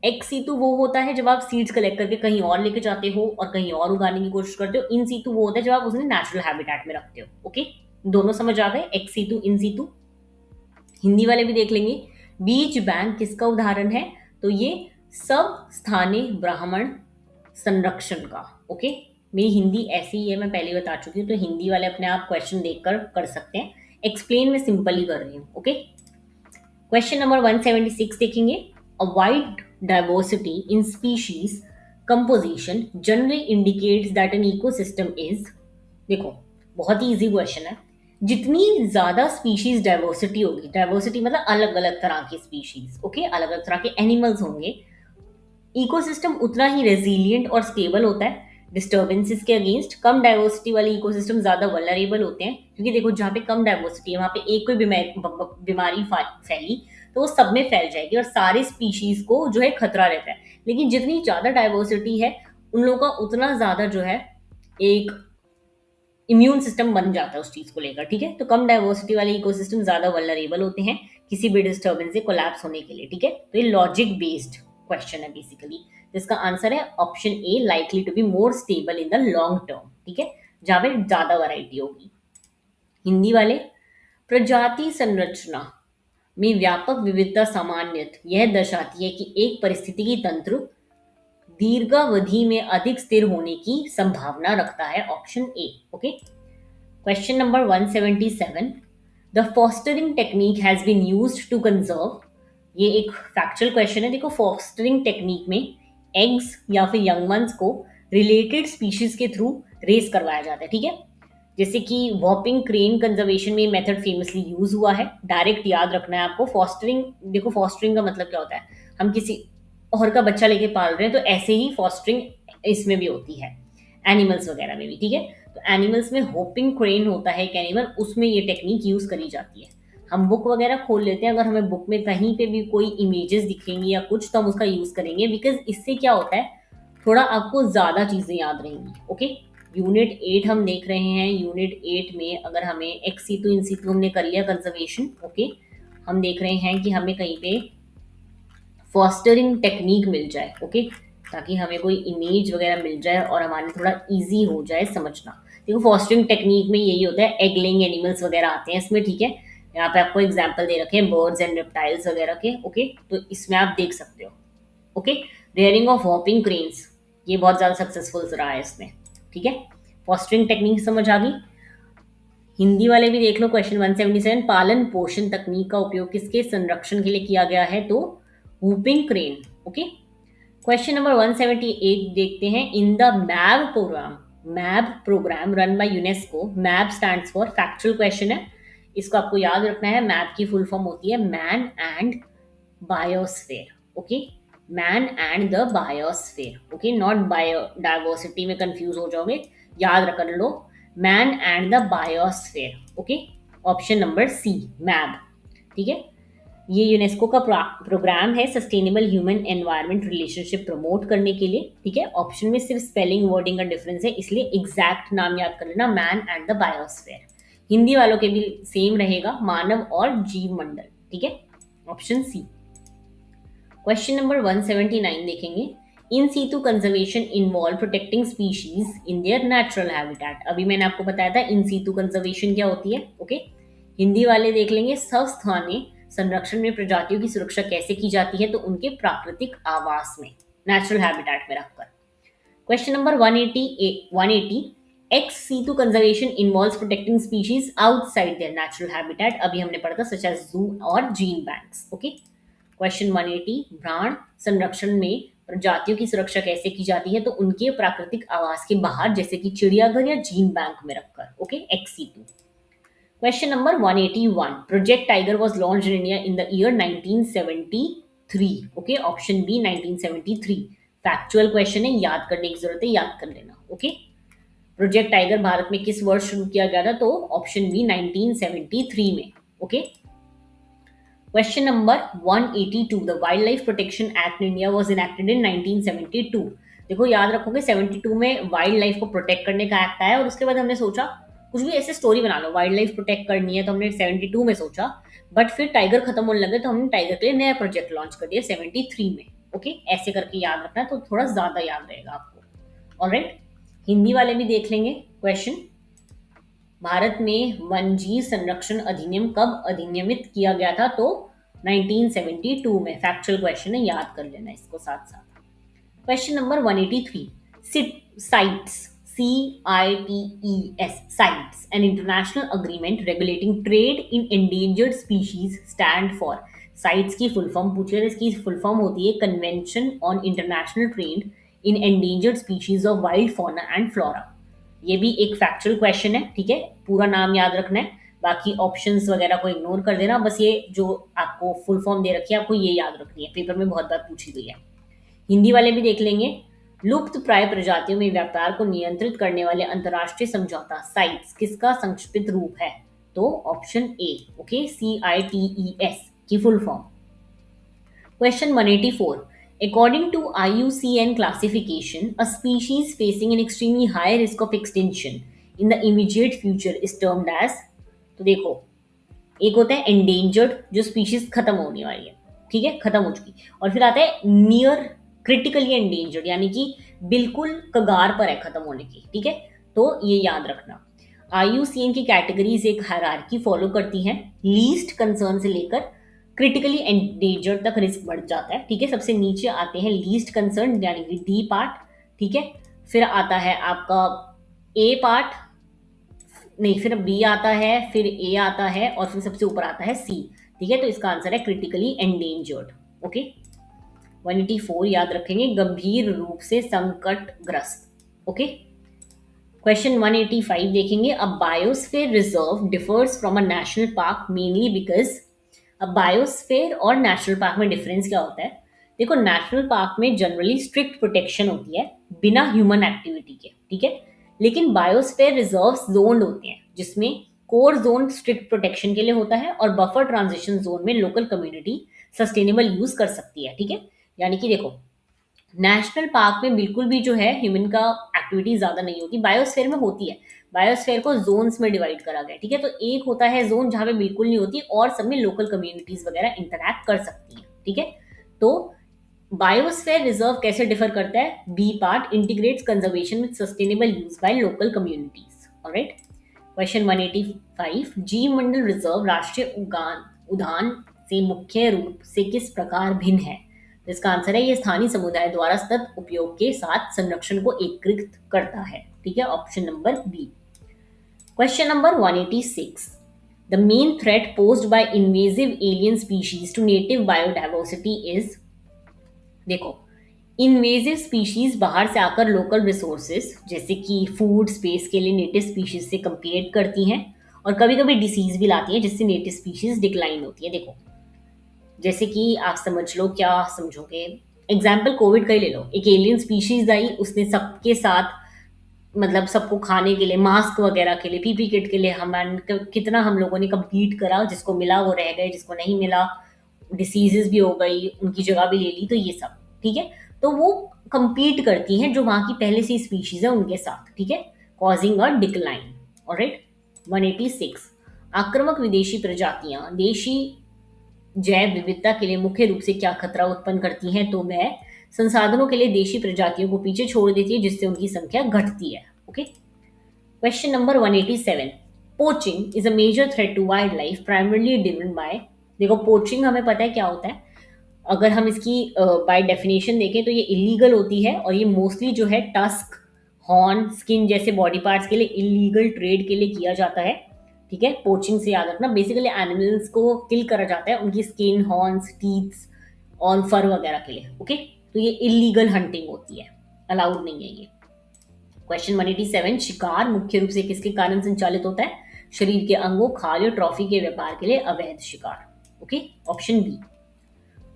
एक्स सीतु वो होता है जब आप सीड्स कलेक्ट करके कहीं और लेके जाते हो और कहीं और उगाने की कोशिश करते हो। इन सीतु वो होता है जब आप उसे नेचुरल हैबिटेट में रखते हो। ओके, दोनों समझ आ गए, एक्स सीतु इन सीतु। हिंदी वाले भी देख लेंगे। बीज बैंक किसका उदाहरण है? तो ये सब स्थानीय ब्राह्मण संरक्षण का। ओके, मेरी हिंदी ऐसी ही है, मैं पहले बता चुकी हूँ, तो हिंदी वाले अपने आप क्वेश्चन देखकर कर सकते हैं। एक्सप्लेन में सिंपल ही कर रही हूँ। ओके, क्वेश्चन नंबर 176 देखेंगे। A wide diversity in species composition generally indicates that an ecosystem is. देखो, बहुत ही इजी क्वेश्चन है। जितनी ज्यादा स्पीशीज डाइवर्सिटी होगी, डाइवर्सिटी मतलब अलग अलग तरह की स्पीशीज, ओके, अलग अलग तरह के एनिमल्स होंगे, इकोसिस्टम उतना ही रेजिलियंट और स्टेबल होता है डिस्टर्बेंसेस के अगेंस्ट। कम डाइवर्सिटी वाले इकोसिस्टम ज्यादा वल्नरेबल होते हैं, क्योंकि देखो जहाँ पे कम डाइवर्सिटी है वहाँ पे एक कोई बीमारी फैली तो वो सब में फैल जाएगी और सारे स्पीशीज को जो है खतरा रहता है। लेकिन जितनी ज्यादा डाइवर्सिटी है उन लोगों का उतना ज्यादा जो है एक इम्यून सिस्टम बन जाता है उस चीज को लेकर। ठीक है, तो कम डाइवर्सिटी वाले इकोसिस्टम ज्यादा वल्नरेबल होते हैं किसी भी डिस्टर्बेंस से कोलैप्स होने के लिए। ठीक है, तो ये लॉजिक बेस्ड क्वेश्चन है बेसिकली, जिसका आंसर है option A, likely to be more stable in the long term. ठीक है, जहां पे ज्यादा वैरायटी होगी। हिंदी वाले, प्रजाति संरचना में व्यापक विविधता सामान्यत यह दर्शाती है कि एक परिस्थितिकी तंत्र दीर्घावधि में अधिक स्थिर होने की संभावना रखता है। Option A. Okay, question number 177, the fostering technique has been used to conserve. ये एक फैक्चुअल क्वेश्चन है। देखो, फॉस्टरिंग टेक्निक में एग्स या फिर यंग वंस को रिलेटेड स्पीशीज के थ्रू रेस करवाया जाता है। ठीक है, जैसे कि वॉपिंग क्रेन कंजर्वेशन में मेथड फेमसली यूज हुआ है। डायरेक्ट याद रखना है आपको। फॉस्टरिंग, देखो फॉस्टरिंग का मतलब क्या होता है, हम किसी और का बच्चा लेके पाल रहे हैं, तो ऐसे ही फॉस्टरिंग इसमें भी होती है, एनिमल्स वगैरह में भी। ठीक है, तो एनिमल्स में होपिंग क्रेन होता है एक एनिमल, उसमें ये टेक्निक यूज करी जाती है। हम बुक वगैरह खोल लेते हैं, अगर हमें बुक में कहीं पे भी कोई इमेजेस दिखेंगी या कुछ, तो हम उसका यूज करेंगे, बिकॉज इससे क्या होता है, थोड़ा आपको ज्यादा चीजें याद रहेंगी। ओके, यूनिट 8 हम देख रहे हैं। यूनिट 8 में अगर हमें एक्स सीटू इन सीटू हमने कर लिया कंजर्वेशन। ओके, हम देख रहे हैं कि हमें कहीं पे फॉस्टरिंग टेक्निक मिल जाए। ओके, ताकि हमें कोई इमेज वगैरह मिल जाए और हमारे थोड़ा इजी हो जाए समझना। देखो, फॉस्टरिंग टेक्निक में यही होता है, एग लेइंग एनिमल्स वगैरह आते हैं इसमें। ठीक है, यहाँ पे आपको एग्जाम्पल दे रखे हैं बर्ड्स एंड रेप्टाइल्स वगैरह के। ओके, तो इसमें आप देख सकते हो। Okay, rearing of hopping cranes, ये बहुत ज्यादा सक्सेसफुल रहा है इसमें। ठीक है, फॉस्टरिंग टेक्निक समझ आ गई। हिंदी वाले भी देख लो। क्वेश्चन 177, पालन पोषण तकनीक का उपयोग किसके संरक्षण के लिए किया गया है? तो whooping crane. Okay, question number 178 देखते हैं। इन द मैब प्रोग्राम रन बाय यूनेस्को, मैब स्टैंड्स फॉर, फैक्चुअल क्वेश्चन है, इसको आपको याद रखना है, मैप की फुल फॉर्म होती है man and biosphere, okay, man and the biosphere, okay, not biodiversity में कंफ्यूज हो जाओगे, याद रख लो, man and the biosphere, okay. Option number C, MAB, ठीक है। ये यूनेस्को का प्रोग्राम है sustainable human environment relationship promote करने के लिए, ठीक है। ऑप्शन में सिर्फ स्पेलिंग वर्डिंग का डिफरेंस है, इसलिए एग्जैक्ट नाम याद कर लेना, man and the biosphere. Hindi वालों के भी सेम रहेगा, मानव और जीव मंडल, ठीक है, ऑप्शन सी। क्वेश्चन नंबर 179 देखेंगे, in situ conservation involve protecting species in their natural habitat. अभी मैंने आपको बताया था इन सीतु कंजर्वेशन क्या होती है, ओके। हिंदी वाले देख लेंगे, स्वस्थानीय संरक्षण में प्रजातियों की सुरक्षा कैसे की जाती है, तो उनके प्राकृतिक आवास में, नेचुरल हैबिटेट में रखकर। Question number 180 ex situ conservation involves protecting species outside their natural habitat. अभी हमने पढ़ा था सच एज जू और जीन बैंक्स, ओके। क्वेश्चन 180, भ्राण संरक्षण में प्रजातियों की सुरक्षा कैसे की जाती है, तो उनके प्राकृतिक आवास के बाहर, जैसे कि चिड़ियाघर या जीन बैंक में रखकर, okay, ex situ. Question number 181, project tiger was launched in India in the year 1973, okay, option B 1973। Factual question है, याद करने की जरूरत है, याद कर लेना, ओके। प्रोजेक्ट टाइगर भारत में किस वर्ष शुरू किया गया था, तो ऑप्शन बी 1973 में, okay. Question number 182, the wildlife protection act in India was enacted in 1972। देखो याद रखोगे 72 में वाइल्ड लाइफ को प्रोटेक्ट करने का एक्ट आया, और उसके बाद हमने सोचा कुछ भी ऐसे स्टोरी बना लो, वाइल्ड लाइफ प्रोटेक्ट करनी है, तो हमने 72 में सोचा, बट फिर टाइगर खत्म होने लगे तो हमने टाइगर के लिए नया प्रोजेक्ट लॉन्च कर दिया 73 में, ओके। ऐसे करके याद रखना है, तो थोड़ा ज्यादा याद रहेगा आपको, ऑलराइट। हिंदी वाले भी देख लेंगे क्वेश्चन, भारत में वन्यजीव संरक्षण अधिनियम कब अधिनियमित किया गया था, तो 1972 में। फैक्चुअल क्वेश्चन है, याद कर लेना इसको साथ साथ। Question number 183, sites, CITES, sites, an international agreement regulating trade in endangered species stand for. Sites की फुल फॉर्म पूछे तो इसकी फुल फॉर्म होती है convention on international trade in endangered species of wild fauna and flora. ये भी एक factual question है, ठीक है, पूरा नाम याद रखना है, बाकी ऑप्शंस वगैरह को इग्नोर कर देना, बस ये जो आपको फुल फॉर्म दे रखी है आपको ये याद रखनी है, पेपर में बहुत बार पूछी गई है। हिंदी वाले भी देख लेंगे, लुप्त प्राय प्रजातियों में व्यापार को नियंत्रित करने वाले अंतर्राष्ट्रीय समझौता साइट्स किसका संक्षिप्त रूप है, तो ऑप्शन ए, ओके, CITES की full form. Question 184, according to IUCN classification, a species facing an extremely high risk of extinction in the immediate future is termed as। तो देखो, एक होता है endangered, जो स्पीशीज खत्म होने वाली है, ठीक है, खत्म हो चुकी, और फिर आता है नियर क्रिटिकली एंडेंजर्ड, यानी कि बिल्कुल कगार पर है खत्म होने की, ठीक है, तो ये याद रखना। IUCN की कैटेगरीज एक हायरार्की फॉलो करती हैं, लीस्ट कंसर्न से लेकर क्रिटिकली एंडेंजर्ड तक रिस्क बढ़ जाता है, ठीक है। सबसे नीचे आते हैं लीस्ट कंसर्न, यानी कि डी पार्ट, ठीक है, फिर आता है आपका ए पार्ट, नहीं, फिर बी आता है, फिर ए आता है, और फिर सबसे ऊपर आता है सी, ठीक है, तो इसका आंसर है क्रिटिकली एंडेंजर्ड, ओके। 184 याद रखेंगे, गंभीर रूप से संकटग्रस्त, ओके। क्वेश्चन 185 देखेंगे, a biosphere reserve differs from a national park mainly because. अब बायोस्फीयर और नेशनल पार्क में डिफरेंस क्या होता है, देखो नेशनल पार्क में जनरली स्ट्रिक्ट प्रोटेक्शन होती है बिना ह्यूमन एक्टिविटी के, ठीक है, लेकिन बायोस्फीयर रिजर्व जोन होते हैं जिसमें कोर जोन स्ट्रिक्ट प्रोटेक्शन के लिए होता है, और बफर ट्रांजिशन जोन में लोकल कम्युनिटी सस्टेनेबल यूज कर सकती है, ठीक है। यानी कि देखो नेशनल पार्क में बिल्कुल भी जो है ह्यूमन का एक्टिविटी ज्यादा नहीं होती, बायोस्फीयर में होती है, बायोस्फीयर को जोन्स में डिवाइड करा गया, ठीक है, तो एक होता है जोन जहां पे बिल्कुल नहीं होती, और सब में लोकल कम्युनिटीज वगैरह इंटरैक्ट कर सकती है, ठीक है। तो बायोस्फीयर रिजर्व कैसे डिफर करता है, B part integrates conservation with sustainable use by local communities, alright. Question 185, जीव मंडल रिजर्व राष्ट्रीय उद्यान से मुख्य रूप से किस प्रकार भिन्न है, इसका आंसर है ये स्थानीय समुदाय द्वारा सतत उपयोग के साथ संरक्षण को एकीकृत करता है, ठीक है, option number B. Question number 186, the main threat posed by invasive alien species to native biodiversity is. देखो इन्वेजिव स्पीशीज बाहर से आकर लोकल रिसोर्सेज जैसे कि फूड स्पेस के लिए नेटिव स्पीशीज से कंपीट करती हैं, और कभी कभी डिसीज भी लाती है जिससे नेटिव स्पीशीज डिक्लाइन होती है। देखो, जैसे कि आप समझ लो, क्या समझोगे, एग्जाम्पल कोविड का ही ले लो। एक एलियन स्पीशीज आई, उसने सबके साथ, मतलब सबको खाने के लिए, मास्क वगैरह के लिए, पीपी किट के लिए कितना हम लोगों ने कम्पीट करा, जिसको मिला वो रह गए, जिसको नहीं मिला डिसीजेस भी हो गई, उनकी जगह भी ले ली, तो ये सब ठीक है। तो वो कम्पीट करती हैं जो वहाँ की पहले से स्पीशीज है उनके साथ, ठीक है, कॉजिंग अ डिक्लाइन। ऑलराइट। 186, आक्रामक विदेशी प्रजातियां देशी जैव विविधता के लिए मुख्य रूप से क्या खतरा उत्पन्न करती हैं? तो वह संसाधनों के लिए देशी प्रजातियों को पीछे छोड़ देती है, जिससे उनकी संख्या घटती है। Okay. Question number 187, poaching is a major threat to wildlife primarily driven by. देखो, पोचिंग हमें पता है क्या होता है। अगर हम इसकी बाय डेफिनेशन देखें तो ये इलीगल होती है, और ये मोस्टली जो है टस्क, हॉर्न, स्किन जैसे बॉडी पार्ट्स के लिए इलीगल ट्रेड के लिए किया जाता है। ठीक है, पोचिंग से याद रखना, बेसिकली एनिमल्स को किल करा जाता है उनकी स्किन, हॉर्न्स, टीथ्स और फर वगैरह के लिए। ओके, तो ये इलीगल हंटिंग होती है, अलाउड नहीं है ये। क्वेश्चन 187, शिकार मुख्य रूप से किसके कारण संचालित होता है? शरीर के अंगों, खाल या ट्रॉफी के व्यापार के लिए अवैध शिकार। Okay, option B.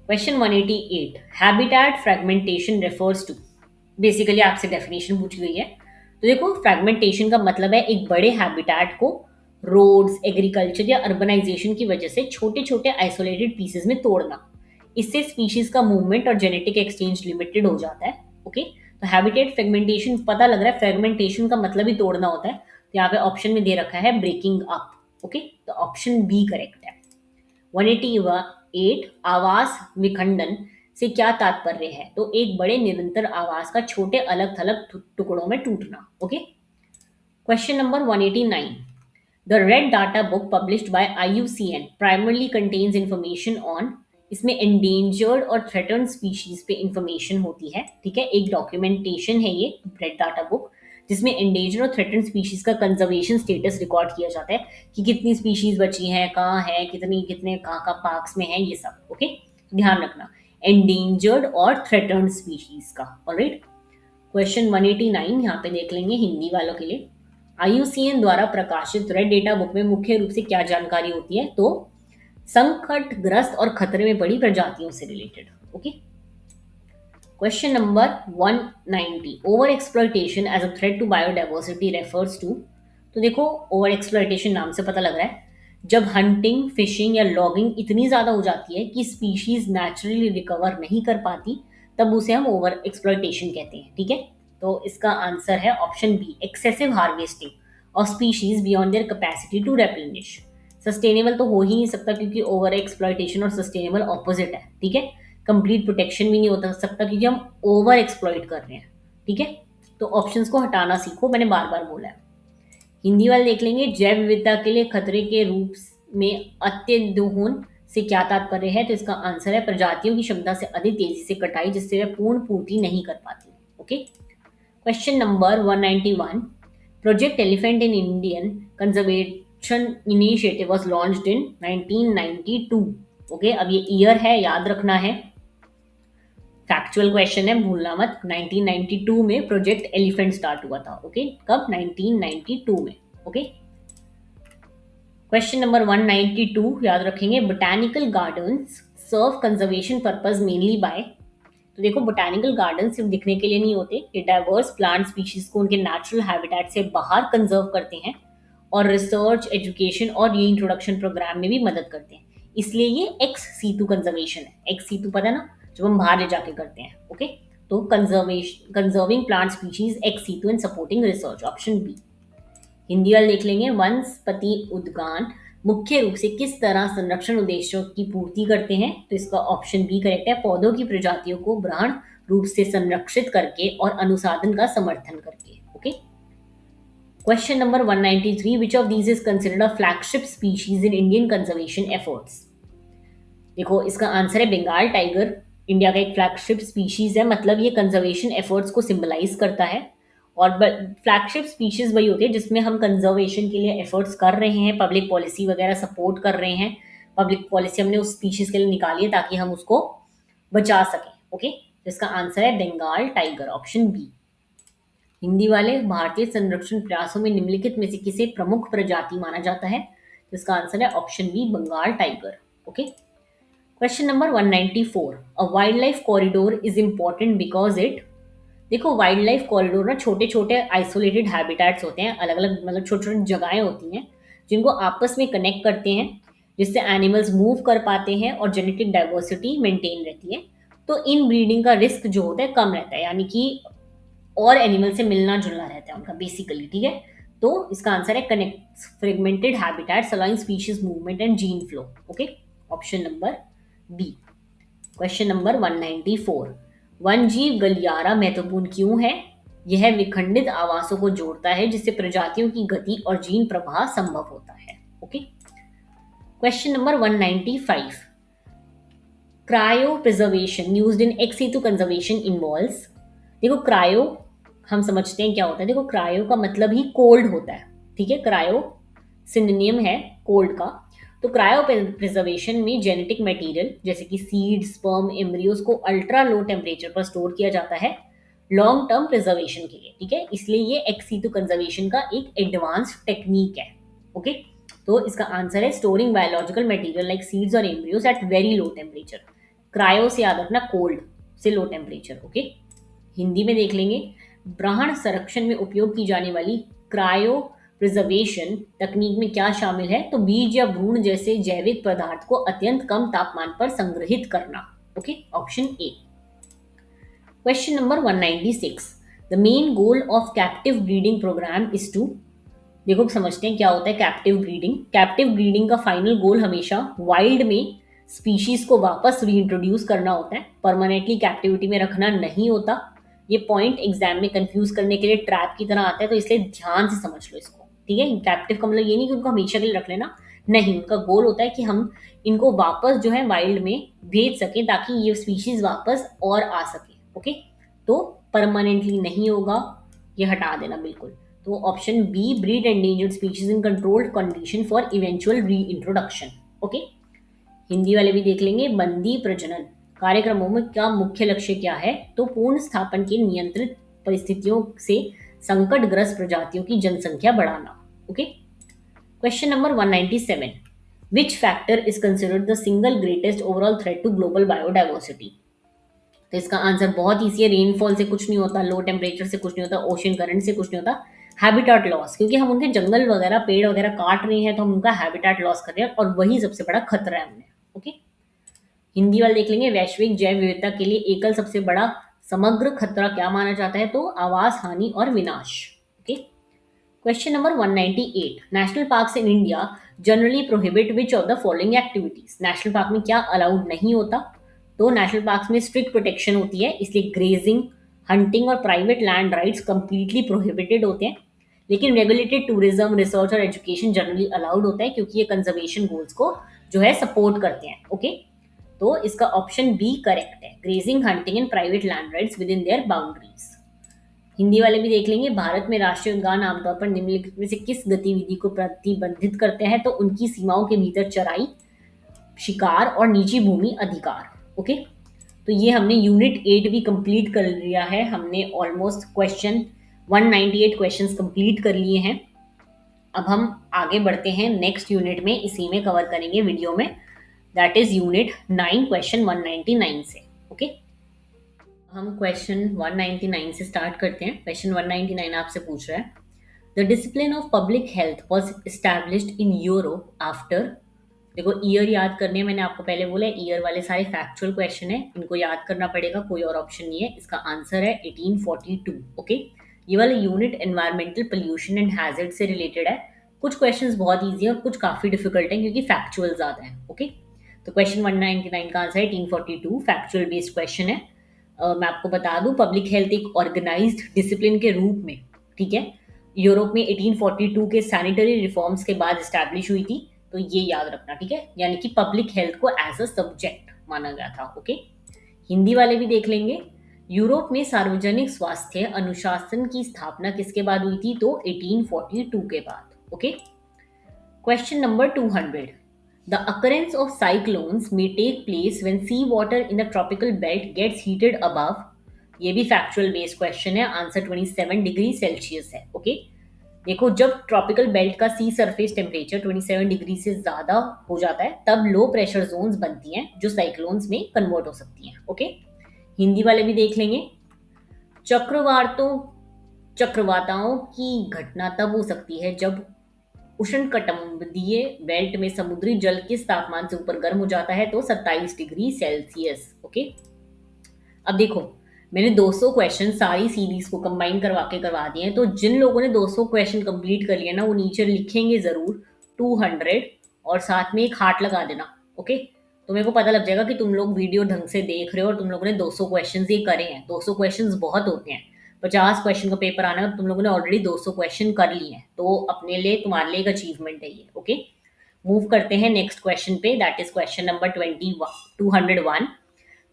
Question 188, habitat fragmentation refers to. Basically आपसे डेफिनेशन पूछी गई है। तो देखो, फ्रेगमेंटेशन का मतलब है एक बड़े हैबिटेट को रोड्स, एग्रीकल्चर या अर्बनाइजेशन की वजह से छोटे छोटे आइसोलेटेड पीसेस में तोड़ना। इससे स्पीशीज का मूवमेंट और जेनेटिक एक्सचेंज लिमिटेड हो जाता है। ओके, तो हैबिटेट फ्रेगमेंटेशन पता लग रहा है, फ्रेगमेंटेशन का मतलब ही तोड़ना होता है। तो यहाँ पे ऑप्शन में दे रखा है ब्रेकिंग अप। ओके, तो ऑप्शन बी करेक्ट है। 188, आवास विखंडन से क्या तात्पर्य है? तो एक बड़े निरंतर आवास का छोटे अलग थलग टुकड़ों में टूटना। Okay. Question number 189, the red data book published by IUCN primarily contains information on. इसमें एंडेंजर्ड और थ्रेटन्ड स्पीशीज पे इंफॉर्मेशन होती है। ठीक है, एक डॉक्यूमेंटेशन है ये रेड डाटा बुक, जिसमें एंडेंजर्ड और थ्रेटन्ड स्पीशीज का कंजर्वेशन स्टेटस रिकॉर्ड किया जाता है कि कितनी स्पीशीज बची हैं, कहाँ है, कितनी कितने कहाँ कहाँ पार्क्स में है, ये सब। ओके, ध्यान रखना, एंडेंजर्ड और थ्रेटन्ड स्पीशीज का। ऑलराइट। क्वेश्चन 189 यहाँ पे देख लेंगे हिंदी वालों के लिए। IUCN द्वारा प्रकाशित रेड डेटा बुक में मुख्य रूप से क्या जानकारी होती है? तो संकटग्रस्त और खतरे में पड़ी प्रजातियों से related. Okay. Question number 190, over exploitation as a threat to biodiversity refers to. तो देखो, ओवर एक्सप्लॉयटेशन नाम से पता लग रहा है, जब हंटिंग, फिशिंग या लॉगिंग इतनी ज्यादा हो जाती है कि स्पीशीज नेचुरली रिकवर नहीं कर पाती, तब उसे हम ओवर एक्सप्लॉयटेशन कहते हैं। ठीक है, तो इसका आंसर है option B, excessive harvesting of species beyond their capacity to replenish. Sustainable तो हो ही नहीं सकता, क्योंकि ओवर एक्सप्लॉयटेशन और सस्टेनेबल ऑपोजिट है। ठीक है, कंप्लीट प्रोटेक्शन भी नहीं होता सकता, क्योंकि हम ओवर एक्सप्लॉइट कर रहे हैं। ठीक है, तो ऑप्शंस को हटाना सीखो, मैंने बार बार बोला है। हिंदी वाले देख लेंगे, जैव विविधता के लिए खतरे के रूप में अत्यधिक से क्या तात्पर्य है? तो इसका आंसर है प्रजातियों की क्षमता से अधिक तेजी से कटाई, जिससे वह पूर्ण पूर्ति नहीं कर पाती। Okay. Question number 191, project elephant in Indian conservation initiative was launched in 1992। Okay, अब ये ईयर है, याद रखना है, फैक्चुअल क्वेश्चन है, भूलना मत। 1992 में प्रोजेक्ट एलिफेंट स्टार्ट हुआ था। ओके, कब? 1992 में। ओके। क्वेश्चन नंबर 192 याद रखेंगे, botanical gardens serve conservation purpose mainly by. तो देखो, बोटैनिकल गार्डन सिर्फ दिखने के लिए नहीं होते, ये डाइवर्स प्लांट स्पीशीज को उनके नेचुरल हैबिटेट से बाहर कंजर्व करते हैं, और रिसर्च, एजुकेशन और रीइंट्रोडक्शन प्रोग्राम में भी मदद करते हैं। इसलिए ये एक्स सीटू कंजर्वेशन है। एक्स सीटू पता है ना, जब हम बाहर ले जाके करते हैं। ओके, तो conservation, conserving plant species ex situ and supporting research, option B. Hindi वाले देख लेंगे, वनस्पति उद्यान मुख्य रूप से किस तरह संरक्षण उद्देश्यों की पूर्ति करते हैं? तो इसका ऑप्शन बी करेक्ट है, पौधों की प्रजातियों को ब्रहण रूप से संरक्षित करके और अनुसाधन का समर्थन करके। Okay. Question number 193, which of these is considered a flagship species in Indian conservation efforts? देखो, इसका आंसर है बंगाल टाइगर, इंडिया का एक फ्लैगशिप स्पीशीज है, मतलब ये कंजर्वेशन एफर्ट्स को सिंबलाइज करता है। और फ्लैगशिप स्पीशीज वही होती है जिसमें हम कंजर्वेशन के लिए एफर्ट्स कर रहे हैं, पब्लिक पॉलिसी वगैरह सपोर्ट कर रहे हैं। पब्लिक पॉलिसी हमने उस स्पीशीज के लिए निकाली है ताकि हम उसको बचा सकें। ओके, तो इसका आंसर है Bengal tiger, option B. Hindi वाले, भारतीय संरक्षण प्रयासों में निम्नलिखित में से किसे प्रमुख प्रजाति माना जाता है? तो इसका आंसर है option B, Bengal tiger. Okay. Question number 194, a wildlife corridor is important because it. देखो, वाइल्ड लाइफ कॉरिडोर ना छोटे छोटे आइसोलेटेड हैबिटेट्स होते हैं, अलग अलग मतलब छोटी छोटी जगहें होती हैं जिनको आपस में कनेक्ट करते हैं, जिससे एनिमल्स मूव कर पाते हैं और जेनेटिक डाइवर्सिटी मेंटेन रहती है। तो इन ब्रीडिंग का रिस्क जो होता है कम रहता है, यानी कि और एनिमल से मिलना जुलना रहता है उनका बेसिकली, ठीक है। तो इसका आंसर है connect fragmented habitats allowing species movement and gene flow. Okay, option number B. Question number 194, वन जीव गलियारा महत्वपूर्ण क्यों है? यह विखंडित आवासों को जोड़ता है जिससे प्रजातियों की गति और जीन प्रवाह संभव होता है। Okay. Question number 195, cryopreservation used in ex situ conservation involves. देखो, क्रायो हम समझते हैं क्या होता है। देखो, क्रायो का मतलब ही कोल्ड होता है, ठीक है। क्रायो सिनोनिम है कोल्ड का। तो क्रायो प्रिजर्वेशन में जेनेटिक मटेरियल जैसे कि सीड, स्पर्म, एम्ब्रियोज को अल्ट्रा लो टेम्परेचर पर स्टोर किया जाता है लॉन्ग टर्म प्रिजर्वेशन के लिए, ठीक है। इसलिए ये एक्स सितु कंजर्वेशन का एक एडवांस्ड टेक्निक है। ओके। तो इसका आंसर है storing biological material like seeds और embryos at very low temperature. Cryo से याद रखना कोल्ड से लो टेम्परेचर। ओके। हिंदी में देख लेंगे, ब्राह्मण संरक्षण में उपयोग की जाने वाली क्रायो प्रिजर्वेशन तकनीक में क्या शामिल है? तो बीज या भ्रूण जैसे जैविक पदार्थ को अत्यंत कम तापमान पर संग्रहित करना। Okay, option A. Question number 196, the main goal of captive breeding program is to. देखो, समझते हैं क्या होता है कैप्टिव ब्रीडिंग। कैप्टिव ब्रीडिंग का फाइनल गोल हमेशा वाइल्ड में स्पीशीज को वापस रीइंट्रोड्यूस करना होता है, परमानेंटली कैप्टिविटी में रखना नहीं होता। ये पॉइंट एग्जाम में कंफ्यूज करने के लिए ट्रैप की तरह आता है, तो इसलिए ध्यान से समझ लो इसको, ठीक है। कैप्टिव का मतलब ये नहीं कि उनको हमेशा के लिए रख लेना, नहीं। उनका गोल होता है कि हम इनको वापस जो है वाइल्ड में भेज सकें ताकि ये स्पीशीज वापस और आ सके। ओके। तो परमानेंटली नहीं होगा, ये हटा देना बिल्कुल। तो option B, breed endangered species in controlled condition for eventual reintroduction. Okay. Hindi वाले भी देख लेंगे, बंदी प्रजनन कार्यक्रमों में क्या मुख्य लक्ष्य क्या है? तो पूर्ण स्थापन के नियंत्रित परिस्थितियों से संकटग्रस्त प्रजातियों की जनसंख्या बढ़ाना। Okay. Question number 197, which factor is considered the single greatest overall threat to global biodiversity. तो इसका आंसर बहुत ईजी है, रेनफॉल से कुछ नहीं होता, लो टेम्परेचर से कुछ नहीं होता, ओशन करंट से कुछ नहीं होता, हैबिटेट लॉस। क्योंकि हम उनके जंगल वगैरह पेड़ वगैरह काट रहे हैं तो हम उनका हैबिटेट लॉस कर रहे हैं और वही सबसे बड़ा खतरा है उन्हें। ओके। हिंदी वाले देख लेंगे, वैश्विक जैव विविधता के लिए एकल सबसे बड़ा समग्र खतरा क्या माना जाता है? तो आवास हानि और विनाश। Okay. Question number 198, national parks in India generally prohibit which of the following activities. National park में क्या अलाउड नहीं होता? तो नेशनल पार्क्स में स्ट्रिक्ट प्रोटेक्शन होती है, इसलिए ग्रेजिंग, हंटिंग और private land rights completely prohibited होते हैं। लेकिन रेगुलेटेड टूरिज्म, रिसर्च और एजुकेशन जनरली अलाउड होता है क्योंकि ये कंजर्वेशन गोल्स को जो है सपोर्ट करते हैं। ओके। तो इसका ऑप्शन बी करेक्ट है, grazing, hunting and private land rights with in their boundaries. Hindi वाले भी देख लेंगे, भारत में राष्ट्रीय उद्यान आमतौर पर निम्नलिखित में से किस गतिविधि को प्रतिबंधित करते हैं? तो उनकी सीमाओं के भीतर चराई, शिकार और निजी भूमि अधिकार। ओके। तो ये हमने यूनिट 8 भी कंप्लीट कर लिया है, हमने ऑलमोस्ट क्वेश्चन 198 क्वेश्चंस कंप्लीट कर लिए हैं। अब हम आगे बढ़ते हैं नेक्स्ट यूनिट में, इसी में कवर करेंगे वीडियो में, दैट इज यूनिट 9 क्वेश्चन 199 से। ओके। हम क्वेश्चन 199 से स्टार्ट करते हैं। क्वेश्चन 199 आपसे पूछ रहा है, the discipline of public health was established in Europe after. देखो, ईयर याद करने, मैंने आपको पहले बोला ईयर वाले सारे फैक्चुअल क्वेश्चन है, इनको याद करना पड़ेगा, कोई और ऑप्शन नहीं है। इसका आंसर है 1842। ओके। ये वाला unit environmental pollution and hazard से रिलेटेड है। कुछ क्वेश्चंस बहुत ईजी है और कुछ काफी डिफिकल्ट है क्योंकि फैक्चुअल ज्यादा है। ओके। तो क्वेश्चन 199 का आंसर है 1842, फैक्चुअल बेस्ड क्वेश्चन है। मैं आपको बता दूं, पब्लिक हेल्थ एक ऑर्गेनाइज्ड डिसिप्लिन के रूप में, ठीक है, यूरोप में 1842 के सैनिटरी रिफॉर्म्स के बाद एस्टैब्लिश हुई थी। तो ये याद रखना, ठीक है, यानी कि पब्लिक हेल्थ को एज अ सब्जेक्ट माना गया था। ओके। हिंदी वाले भी देख लेंगे, यूरोप में सार्वजनिक स्वास्थ्य अनुशासन की स्थापना किसके बाद हुई थी? तो 1842 के बाद। Okay. Question number 200, the occurrence of cyclones may take place when sea water in the tropical belt gets heated above। ये भी फैक्चुअल बेस्ड क्वेश्चन है, आंसर 27 डिग्री सेल्सियस है। ओके, देखो जब ट्रॉपिकल बेल्ट का सी सरफेस टेम्परेचर 27 डिग्री से ज़्यादा हो जाता है तब लो प्रेशर जोन्स बनती हैं जो साइक्लोन्स में कन्वर्ट हो सकती हैं। ओके, हिंदी वाले भी देख लेंगे। चक्रवाताओं की घटना तब हो सकती है जब उष्णकटिबंधीय बेल्ट में समुद्री जल किस तापमान से ऊपर गर्म हो जाता है, तो 27 डिग्री सेल्सियस। ओके, अब देखो मैंने 200 क्वेश्चन सारी सीरीज को कंबाइन करवा के करवा दिए हैं, तो जिन लोगों ने 200 क्वेश्चन कंप्लीट कर लिया ना वो नीचे लिखेंगे जरूर 200 और साथ में एक हार्ट लगा देना। ओके, तो मेरे को पता लग जाएगा कि तुम लोग वीडियो ढंग से देख रहे हो और तुम लोगों ने 200 क्वेश्चन ये करे हैं। 200 क्वेश्चन बहुत होते हैं, 50 क्वेश्चन का पेपर आना है, तुम लोगों ने ऑलरेडी 200 क्वेश्चन कर लिए हैं, तो अपने लिए तुम्हारे लिए एक अचीवमेंट है ये। ओके, मूव करते हैं नेक्स्ट क्वेश्चन पे, that is question number 201।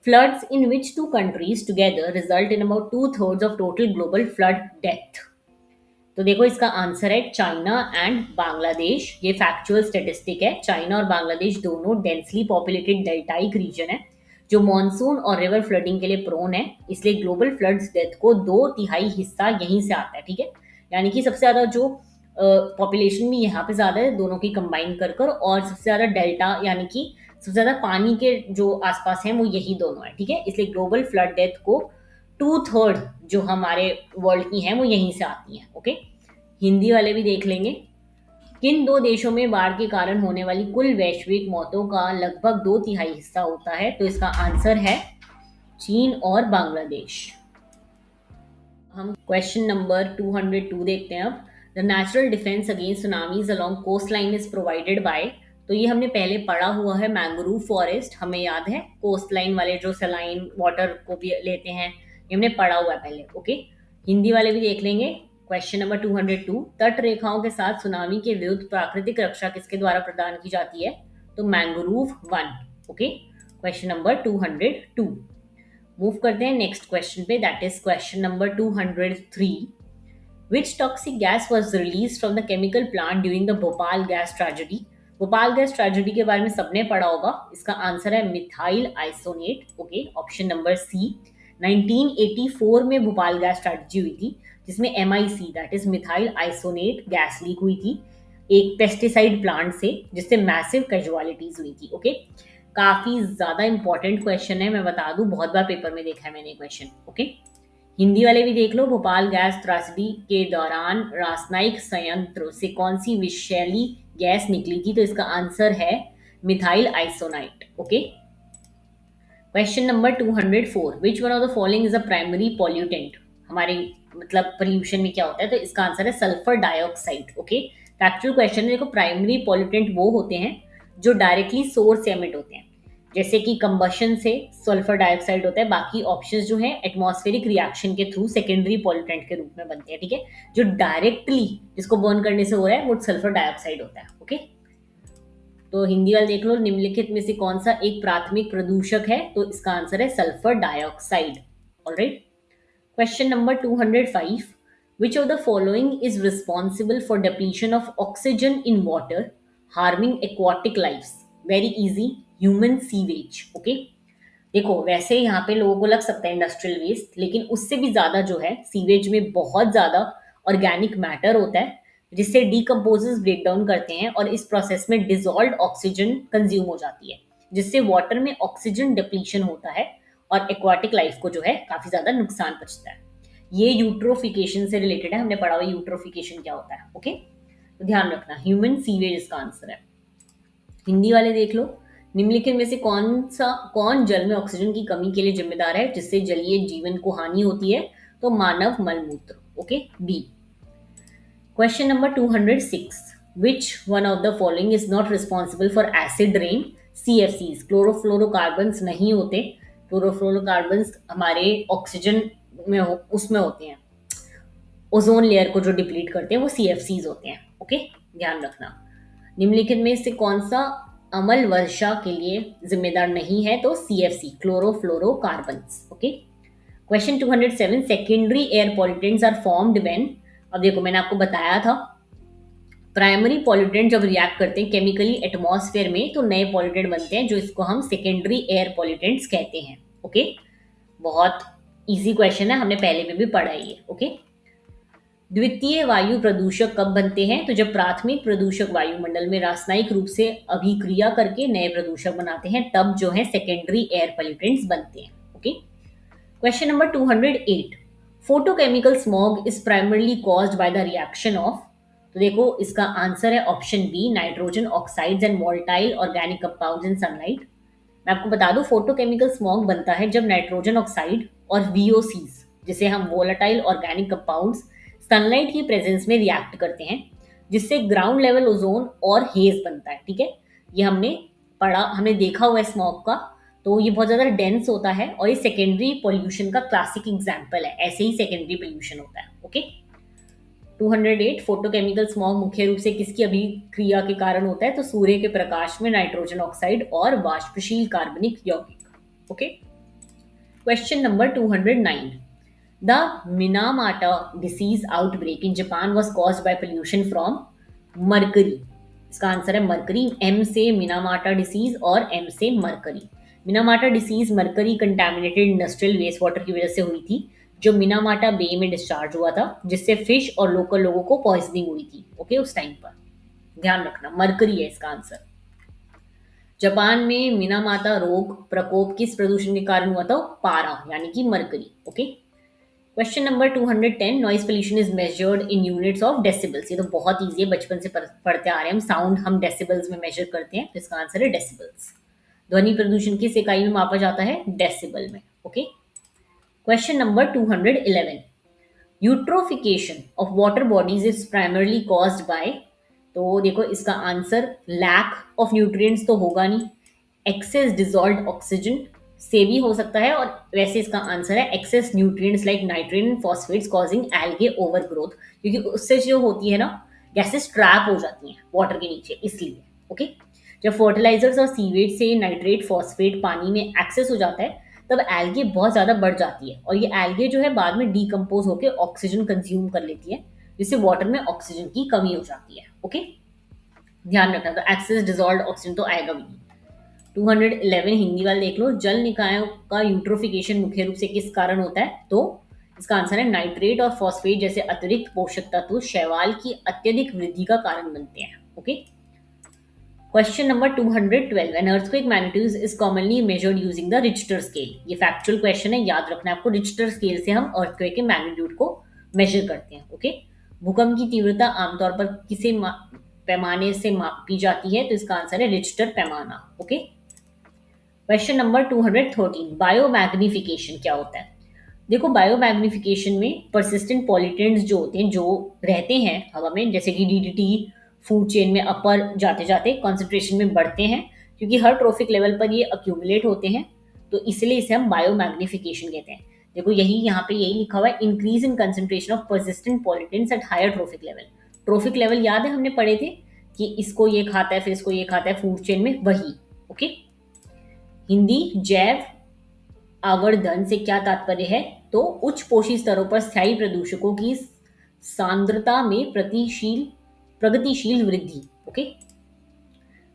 Floods in which two countries together result in about 2/3 of total global flood death? तो देखो इसका आंसर है चाइना एंड बांग्लादेश। ये फैक्चुअल स्टेटिस्टिक है। चाइना और बांग्लादेश दोनों डेंसली पॉपुलेटेड डेल्टाइक रीजन है जो मॉनसून और रिवर फ्लडिंग के लिए प्रोन है, इसलिए ग्लोबल फ्लड्स डेथ को 2/3 हिस्सा यहीं से आता है। ठीक है, यानी कि सबसे ज्यादा जो पॉपुलेशन भी यहाँ पे ज्यादा है दोनों की कंबाइन कर और सबसे ज्यादा डेल्टा यानी कि सबसे ज्यादा पानी के जो आसपास हैं वो यही दोनों है। ठीक है, इसलिए ग्लोबल फ्लड डेथ को 2/3 जो हमारे वर्ल्ड की हैं वो यहीं से आती हैं। ओके, हिंदी वाले भी देख लेंगे। किन दो देशों में बाढ़ के कारण होने वाली कुल वैश्विक मौतों का लगभग 2/3 हिस्सा होता है, तो इसका आंसर है चीन और बांग्लादेश। हम क्वेश्चन नंबर 202 देखते हैं अब। The natural defence against tsunamis along coastline is provided by, तो ये हमने पहले पढ़ा हुआ है, मैंग्रोव फॉरेस्ट, हमें याद है कोस्ट लाइन वाले जो सलाइन वाटर को भी लेते हैं, ये हमने पढ़ा हुआ है पहले। ओके, हिंदी वाले भी देख लेंगे। क्वेश्चन नंबर 202, तट रेखाओं के साथ सुनामी के विरुद्ध प्राकृतिक रक्षा किसके द्वारा प्रदान की जाती है, तो मैंग्रोव वन। Okay, question number 202। मूव करते हैं नेक्स्ट क्वेश्चन पे, that is question number 203। Which toxic gas was release from the chemical plant during the Bhopal gas tragedy? Bhopal gas tragedy के बारे में सबने पढ़ा होगा, इसका आंसर है methyl isonate. Okay, option number C. 1984 में भोपाल गैस ट्रेजेडी हुई थी जिसमें MIC that is methyl isonate gas leak हुई थी एक पेस्टिसाइड प्लांट से, जिससे मैसिव कैजुअलिटीज हुई थी। ओके, काफी ज्यादा इंपॉर्टेंट क्वेश्चन है, मैं बता दूं बहुत बार पेपर में देखा है मैंने क्वेश्चन। ओके, हिंदी वाले भी देख लो। भोपाल गैस त्रासदी के दौरान रासायनिक संयंत्र से कौन सी विषैली गैस निकली थी, तो इसका आंसर है methyl isonite. Okay, question number 204। Which one of the following is a primary pollutant? हमारे मतलब पोल्यूशन में क्या होता है, तो इसका आंसर है sulphur dioxide. Okay, factual question है। देखो प्राइमरी पॉल्यूटेंट वो होते हैं जो डायरेक्टली सोर्स से एमिट होते हैं, जैसे कि कंबशन से सल्फर डाइऑक्साइड होता है, बाकी ऑप्शंस जो हैं एटमॉस्फेरिक रिएक्शन के थ्रू सेकेंडरी पॉल्यूटेंट के रूप में बनते हैं। ठीक है, जो डायरेक्टली जिसको बर्न करने से हो रहा है वो सल्फर डाइऑक्साइड होता है। ओके, तो हिंदी वाले देख लो। निम्नलिखित में से कौन सा एक प्राथमिक प्रदूषक है, तो इसका आंसर है sulphur dioxide. Alright, question number 205। Which of the following is responsible for depletion of oxygen in water harming aquatic life? Very easy, human sewage. Okay, देखो वैसे यहाँ पे लोगों को लग सकता है इंडस्ट्रियल वेस्ट, लेकिन उससे भी ज्यादा जो है सीवेज में बहुत ज्यादा ऑर्गेनिक मैटर होता है जिससे डीकम्पोजेस ब्रेक डाउन करते हैं और इस प्रोसेस में डिजॉल्व ऑक्सीजन कंज्यूम हो जाती है, जिससे वाटर में ऑक्सीजन डिप्लीशन होता है और एक्वाटिक लाइफ को जो है काफी ज्यादा नुकसान पहुंचता है। ये यूट्रोफिकेशन से रिलेटेड है, हमने पढ़ा हुआ यूट्रोफिकेशन क्या होता है। ओके, तो ध्यान रखना ह्यूमन सीवेज इसका आंसर है। हिंदी वाले देख लो। निम्नलिखित में से कौन जल में ऑक्सीजन की कमी के लिए जिम्मेदार है जिससे जलीय जीवन को हानि होती है, तो मानव मलमूत्र। Okay, B. Question number 206। Which one of the following is not responsible for acid rain? CFCs chlorofluorocarbons नहीं होते। क्लोरोफ्लोरोकार्बन्स हमारे ऑक्सीजन में उसमें होते हैं, ओजोन लेयर को जो डिप्लीट करते हैं वो CFCs होते हैं। ओके, ध्यान रखना। निम्नलिखित में से कौन सा अम्ल वर्षा के लिए जिम्मेदार नहीं है, तो CFC chlorofluorocarbons. Okay, question 207। Secondary air pollutants are formed when? अब देखो मैंने आपको बताया था प्राइमरी पॉल्यूटेंट जब रिएक्ट करते हैं केमिकली एटमॉस्फेयर में तो नए पॉल्यूटेंट बनते हैं, जो इसको हम सेकेंडरी एयर पॉल्यूटेंट्स कहते हैं। ओके, बहुत इजी क्वेश्चन है, हमने पहले में भी पढ़ा ही है। ओके, द्वितीय वायु प्रदूषक कब बनते हैं? तो जब प्राथमिक प्रदूषक वायुमंडल में रासायनिक रूप से अभिक्रिया करके नए प्रदूषक बनाते हैं, तब जो है सेकेंडरी एयर पॉल्यूटेंट्स बनते हैं। Okay, question number 208, photochemical smog is primarily caused by the reaction of. तो देखो इसका आंसर है option B, nitrogen oxides and volatile organic compounds in sunlight. मैं आपको बता दूं, फोटोकेमिकल स्मॉग बनता है जब नाइट्रोजन ऑक्साइड और वीओसीज, जिसे हम वोलेटाइल ऑर्गेनिक कंपाउंड्स, सनलाइट की प्रेजेंस में रिएक्ट करते हैं, जिससे ग्राउंड लेवल ओजोन और हेज बनता है। ठीक है, ये हमने पढ़ा, हमने देखा हुआ है स्मॉग का। तो ये बहुत ज्यादा डेंस होता है और ये सेकेंडरी पोल्यूशन का क्लासिक एग्जाम्पल है। ऐसे ही सेकेंडरी पोल्यूशन होता है। ओके, 208, फोटोकेमिकल स्मॉग मुख्य रूप से किसकी अभिक्रिया के कारण होता है? तो सूर्य के प्रकाश में नाइट्रोजन ऑक्साइड और वाष्पशील कार्बनिक यौगिक। Okay, question number 209, the Minamata disease outbreak in Japan was caused by pollution from mercury. इसका आंसर है मरकरी। एम से मिनामाटा डिसीज और एम से mercury. Minamata disease mercury contaminated industrial waste water की वजह से हुई थी, जो मिनामाटा बे में डिस्चार्ज हुआ था, जिससे फिश और लोकल लोगों को पॉइजनिंग हुई थी। ओके, उस टाइम पर ध्यान रखना, मरकरी है इसका आंसर। जापान में मिनामाटा रोग प्रकोप किस प्रदूषण के कारण हुआ था? पारा यानी कि mercury. Okay, question number 210, noise pollution is measured in units of decibels. ये तो बहुत ईजी है, बचपन से पढ़ते आ रहे हैं हम, साउंड हम डेसिबल्स में मेजर करते हैं, तो इसका आंसर है डेसिबल्स। ध्वनि प्रदूषण किस इकाई में मापा जाता है? डेसिबल में। Okay, question number 211, eutrophication of water bodies is primarily caused bye. तो देखो इसका आंसर लैक ऑफ न्यूट्रिएंट्स तो होगा नहीं, एक्सेस डिजॉल्व्ड ऑक्सीजन से भी हो सकता है, और वैसे इसका आंसर है excess nutrients like nitrogen and phosphates causing algae overgrowth, क्योंकि उससे जो होती है ना, गैसेस ट्रैप हो जाती हैं वाटर के नीचे, इसलिए। ओके, जब फर्टिलाइजर्स और सीवेज से नाइट्रेट फॉस्फेट पानी में एक्सेस हो जाता है, तब एल्गे बहुत ज़्यादा बढ़ जाती है, और ये एल्गे जो है बाद में डीकम्पोज होकर ऑक्सीजन कंज्यूम कर लेती है, जिससे वाटर में ऑक्सीजन की कमी हो जाती है। ओके, ध्यान रखना, तो एक्सेस डिजॉल्व्ड ऑक्सीजन तो आएगा भी नहीं। 211 हिंदी वाले देख लो, जल निकायों का यूट्रोफिकेशन मुख्य रूप से किस कारण होता है? तो इसका आंसर है नाइट्रेट और फॉस्फेट जैसे अतिरिक्त पोषक तत्व शैवाल की अत्यधिक वृद्धि का कारण बनते हैं। Okay, question number 212, an earthquake magnitude is commonly measured using the Richter scale. ये फैक्चुअल क्वेश्चन है, याद रखना है आपको, रिक्टर स्केल से हम अर्थक्वेक के मैग्नीट्यूड को मेजर करते हैं। ओके, भूकंप की तीव्रता आमतौर पर किसे पैमाने से मापी जाती है? तो इसका आंसर है रिक्टर पैमाना। ओके, क्वेश्चन नंबर 213, बायोमैग्निफिकेशन क्या होता है? देखो, बायोमैग्निफिकेशन में परसिस्टेंट पॉल्यूटेंट्स जो होते हैं, जो रहते हैं हवा में, जैसे कि डीडीटी, फूड चेन में अपर जाते जाते कॉन्सेंट्रेशन में बढ़ते हैं, क्योंकि हर ट्रॉफिक लेवल पर ये अक्यूमुलेट होते हैं, तो इसलिए इसे हम बायोमैग्निफिकेशन कहते हैं। देखो यही यहाँ पे यही लिखा हुआ है, increase in concentration of persistent pollutants at higher trophic level. Trophic level याद है हमने पढ़े थे कि इसको ये खाता है, फिर इसको ये खाता है फूड चेन में, वही। ओके, हिंदी जैव आवर्धन से क्या तात्पर्य है? तो उच्च पोषी स्तरों पर स्थायी प्रदूषकों की सांद्रता में प्रगतिशील वृद्धि। ओके,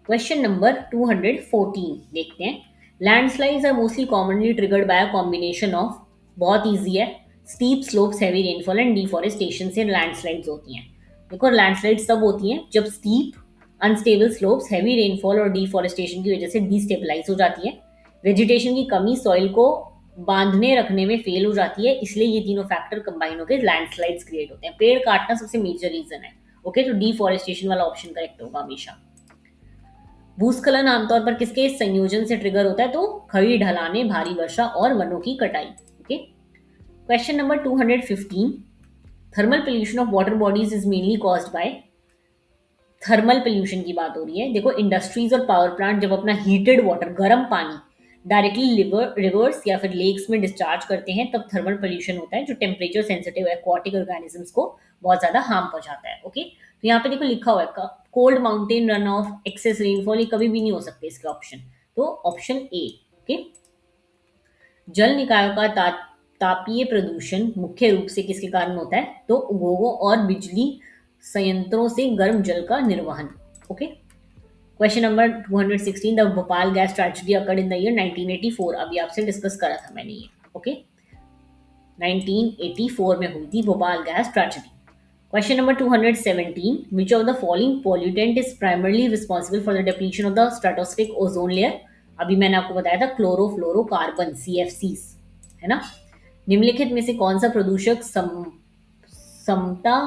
क्वेश्चन नंबर 214 देखते हैं, landslides are mostly commonly triggered by a combination of. बहुत इजी है, steep slopes, heavy rainfall and deforestation से लैंडस्लाइड्स होती हैं। देखो लैंडस्लाइड्स तब होती हैं जब steep unstable slopes, heavy rainfall और डिफॉरेस्टेशन की वजह से डिस्टेबलाइज हो जाती है, वेजिटेशन की कमी सॉइल को बांधने रखने में फेल हो जाती है, इसलिए ये तीनों फैक्टर कंबाइन होकर लैंडस्लाइड्स क्रिएट होते हैं। पेड़ काटना सबसे मेजर रीजन है। ओके, तो डिफॉरेस्टेशन वाला ऑप्शन करेक्ट होगा हमेशा। भूस्खलन आमतौर पर किसके संयोजन से ट्रिगर होता है? तो खड़ी ढलाने, भारी वर्षा और वनों की कटाई। Okay, question number 215, thermal pollution of water bodies is mainly caused by. Thermal pollution की बात हो रही है। देखो इंडस्ट्रीज और पावर प्लांट जब अपना हीटेड वाटर, गर्म पानी डायरेक्टली रिवर्स या फिर लेक्स में डिस्चार्ज करते हैं, तब थर्मल पोल्यूशन होता है, जो टेम्परेचर सेंसिटिव एक्वाटिक ऑर्गेनिजम्स को बहुत ज्यादा हार्म पहुंचाता है। ओके, तो यहाँ पे देखो लिखा हुआ है cold mountain run off, excess rainfall, ये कभी भी नहीं हो सकते इसके ऑप्शन, तो ऑप्शन ए। ओके, जल निकायों का तापीय प्रदूषण मुख्य रूप से किसके कारण होता है? तो उद्योगों और बिजली संयंत्रों से गर्म जल का निर्वहन। Okay, question number 216, the Bhopal gas tragedy occurred in the year 1984। अभी आपसे डिस्कस करा था मैंने ये। ओके, 1984 में हुई थी Bhopal gas tragedy. Question number 217, which of the following pollutant is primarily responsible for the depletion of the stratospheric ozone layer? अभी मैंने आपको बताया था क्लोरोफ्लोरोकार्बन, CFCs, है ना। निम्नलिखित में से कौन सा प्रदूषक समता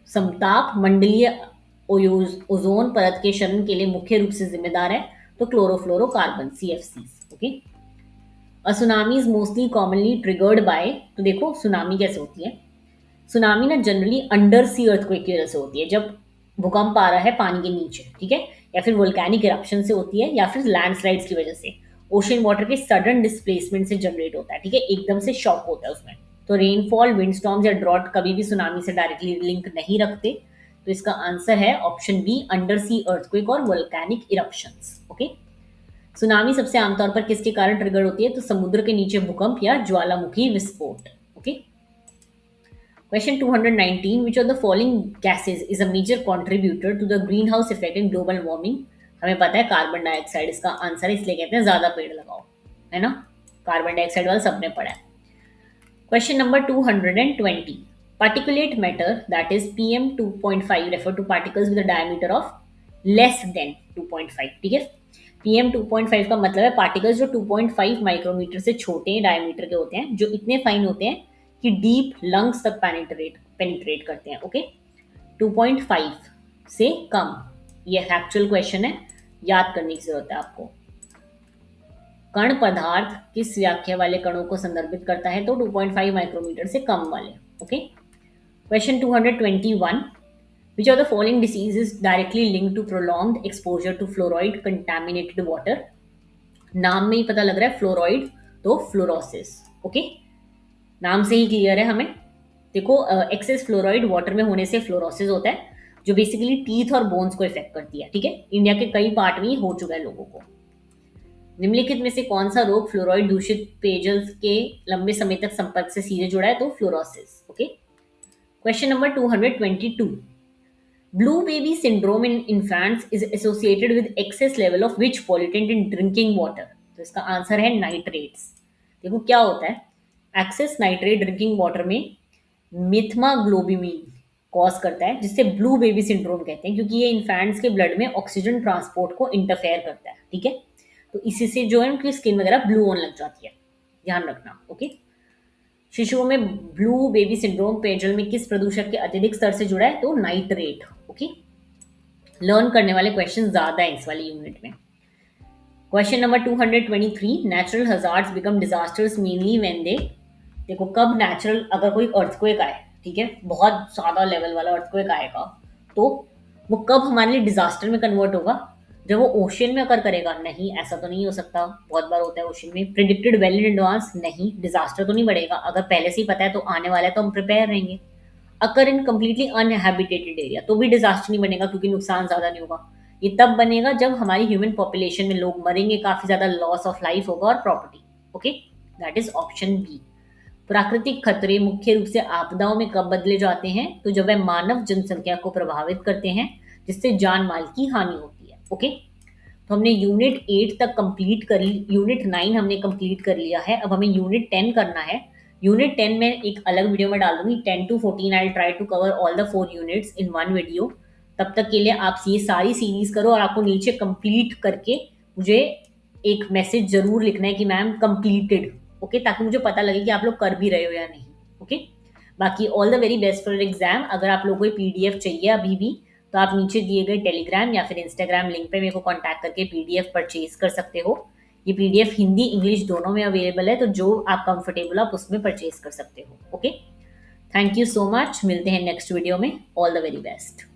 समताप मंडलीय ओजोन परत के क्षरण के लिए मुख्य रूप से जिम्मेदार है? तो chlorofluorocarbon, CFCs। Okay. A tsunami is mostly commonly triggered bye, तो देखो सुनामी कैसे होती है। सुनामी ना जनरली अंडर सी अर्थक्वेक की वजह से होती है, जब भूकंप आ रहा है पानी के नीचे, ठीक है, या फिर वोल्केनिक इरप्शन से होती है, या फिर लैंडस्लाइड्स की वजह से, ओशन वाटर के सडन डिस्प्लेसमेंट से जनरेट होता है, ठीक है, एकदम से शॉक होता है उसमें। तो रेनफॉल, विंडस्टॉर्म्स या ड्रॉट कभी भी सुनामी से डायरेक्टली लिंक नहीं रखते। तो इसका आंसर है ऑप्शन बी, अंडर सी अर्थक्वेक और वोल्केनिक इरप्शंस। ओके। सुनामी सबसे आमतौर पर किसके कारण ट्रिगर होती है? तो समुद्र के नीचे भूकंप या ज्वालामुखी विस्फोट। Okay. Question 219, which of the following gases is a major contributor to the greenhouse effect in global warming? हमें पता है कार्बन डाइऑक्साइड इसका आंसर है, इसलिए कहते हैं ज्यादा पेड़ लगाओ, है ना। कार्बन डाइऑक्साइड वाला सबने पढ़ा है। Question number 220, particulate matter that is PM 2.5 refer to particles with a diameter of less than 2.5, ठीक है। PM 2.5 का मतलब है पार्टिकल्स जो 2.5 माइक्रोमीटर से छोटे डायमीटर के होते हैं, जो इतने फाइन होते हैं कि डीप लंग्स तक पेनिट्रेट करते हैं। ओके। 2.5 से कम, ये एक्चुअल क्वेश्चन है, याद करने की जरूरत है आपको। कण पदार्थ किस व्याख्या वाले कणों को संदर्भित करता है? तो 2.5 माइक्रोमीटर से कम वाले। Okay. Question 221, which of the following disease is directly linked to prolonged exposure to fluoride contaminated water? नाम में ही पता लग रहा है फ्लोराइड, तो फ्लोरोसिस। ओके, नाम से ही क्लियर है हमें। देखो, एक्सेस फ्लोराइड वाटर में होने से फ्लोरोसिस होता है, जो बेसिकली टीथ और बोन्स को इफेक्ट करती है, ठीक है। इंडिया के कई पार्ट में हो चुका है लोगों को। निम्नलिखित में से कौन सा रोग फ्लोराइड दूषित पेयजल के लंबे समय तक संपर्क से सीधे जुड़ा है? तो fluorosis. Okay. Question number 222, blue baby syndrome in infants is associated with excess level of which pollutant in drinking water? तो इसका आंसर है नाइट्रेट्स। देखो क्या होता है, एक्सेस नाइट्रेट ड्रिंकिंग वाटर में मिथमाग्लोबिन कॉज करता है, जिससे ब्लू बेबी सिंड्रोम कहते हैं, क्योंकि ये इन्फेंट्स के ब्लड में ऑक्सीजन ट्रांसपोर्ट को इंटरफेयर करता है, ठीक है। तो इसी से जो है उनकी स्किन वगैरह ब्लू होने लग जाती है, ध्यान रखना। ओके। शिशुओं में ब्लू बेबी सिंड्रोम पेयजल में किस प्रदूषक के अत्यधिक स्तर से जुड़ा है? तो नाइट्रेट। ओके। लर्न करने वाले क्वेश्चन ज्यादा है इस वाली यूनिट में। Question number 223, natural hazards become disasters mainly when they, देखो कब नेचुरल, अगर कोई अर्थक्वेक आए, ठीक है, बहुत ज्यादा लेवल वाला अर्थक्वेक आएगा, तो वो कब हमारे लिए डिजास्टर में कन्वर्ट होगा? जब वो ओशन में अकर करेगा? नहीं, ऐसा तो नहीं हो सकता, बहुत बार होता है ओशन में। Predicted well in advance? नहीं, डिजास्टर तो नहीं बढ़ेगा। अगर पहले से ही पता है तो आने वाला है तो हम प्रिपेयर रहेंगे। अकर इन कंप्लीटली अनहैबिटेटेड एरिया, तो भी डिजास्टर नहीं बनेगा, क्योंकि नुकसान ज्यादा नहीं होगा। ये तब बनेगा जब हमारी ह्यूमन पॉपुलेशन में लोग मरेंगे, काफी ज्यादा लॉस ऑफ लाइफ होगा और property. Okay, that is option B. प्राकृतिक खतरे मुख्य रूप से आपदाओं में कब बदले जाते हैं? तो जब वह मानव जनसंख्या को प्रभावित करते हैं, जिससे जान माल की हानि होती है। ओके, तो हमने यूनिट 8 तक कंप्लीट कर ली, यूनिट 9 हमने कंप्लीट कर लिया है। अब हमें यूनिट 10 करना है। यूनिट 10 में एक अलग वीडियो में डाल दूंगी, 10 to 14 I try to cover all the 4 units in one video. तब तक के लिए आप ये सारी सीरीज करो, और आपको नीचे कंप्लीट करके मुझे एक मैसेज जरूर लिखना है कि मैम कंप्लीटेड, ओके, ताकि मुझे पता लगे कि आप लोग कर भी रहे हो या नहीं। ओके, बाकी all the very best for exam. अगर आप लोगों को PDF चाहिए अभी भी, तो आप नीचे दिए गए टेलीग्राम या फिर इंस्टाग्राम लिंक पे मेरे को कांटेक्ट करके PDF परचेज कर सकते हो। ये PDF हिंदी इंग्लिश दोनों में अवेलेबल है, तो जो आप कंफर्टेबल आप उसमें परचेज कर सकते हो। Okay, thank you so much, मिलते हैं नेक्स्ट वीडियो में। All the very best.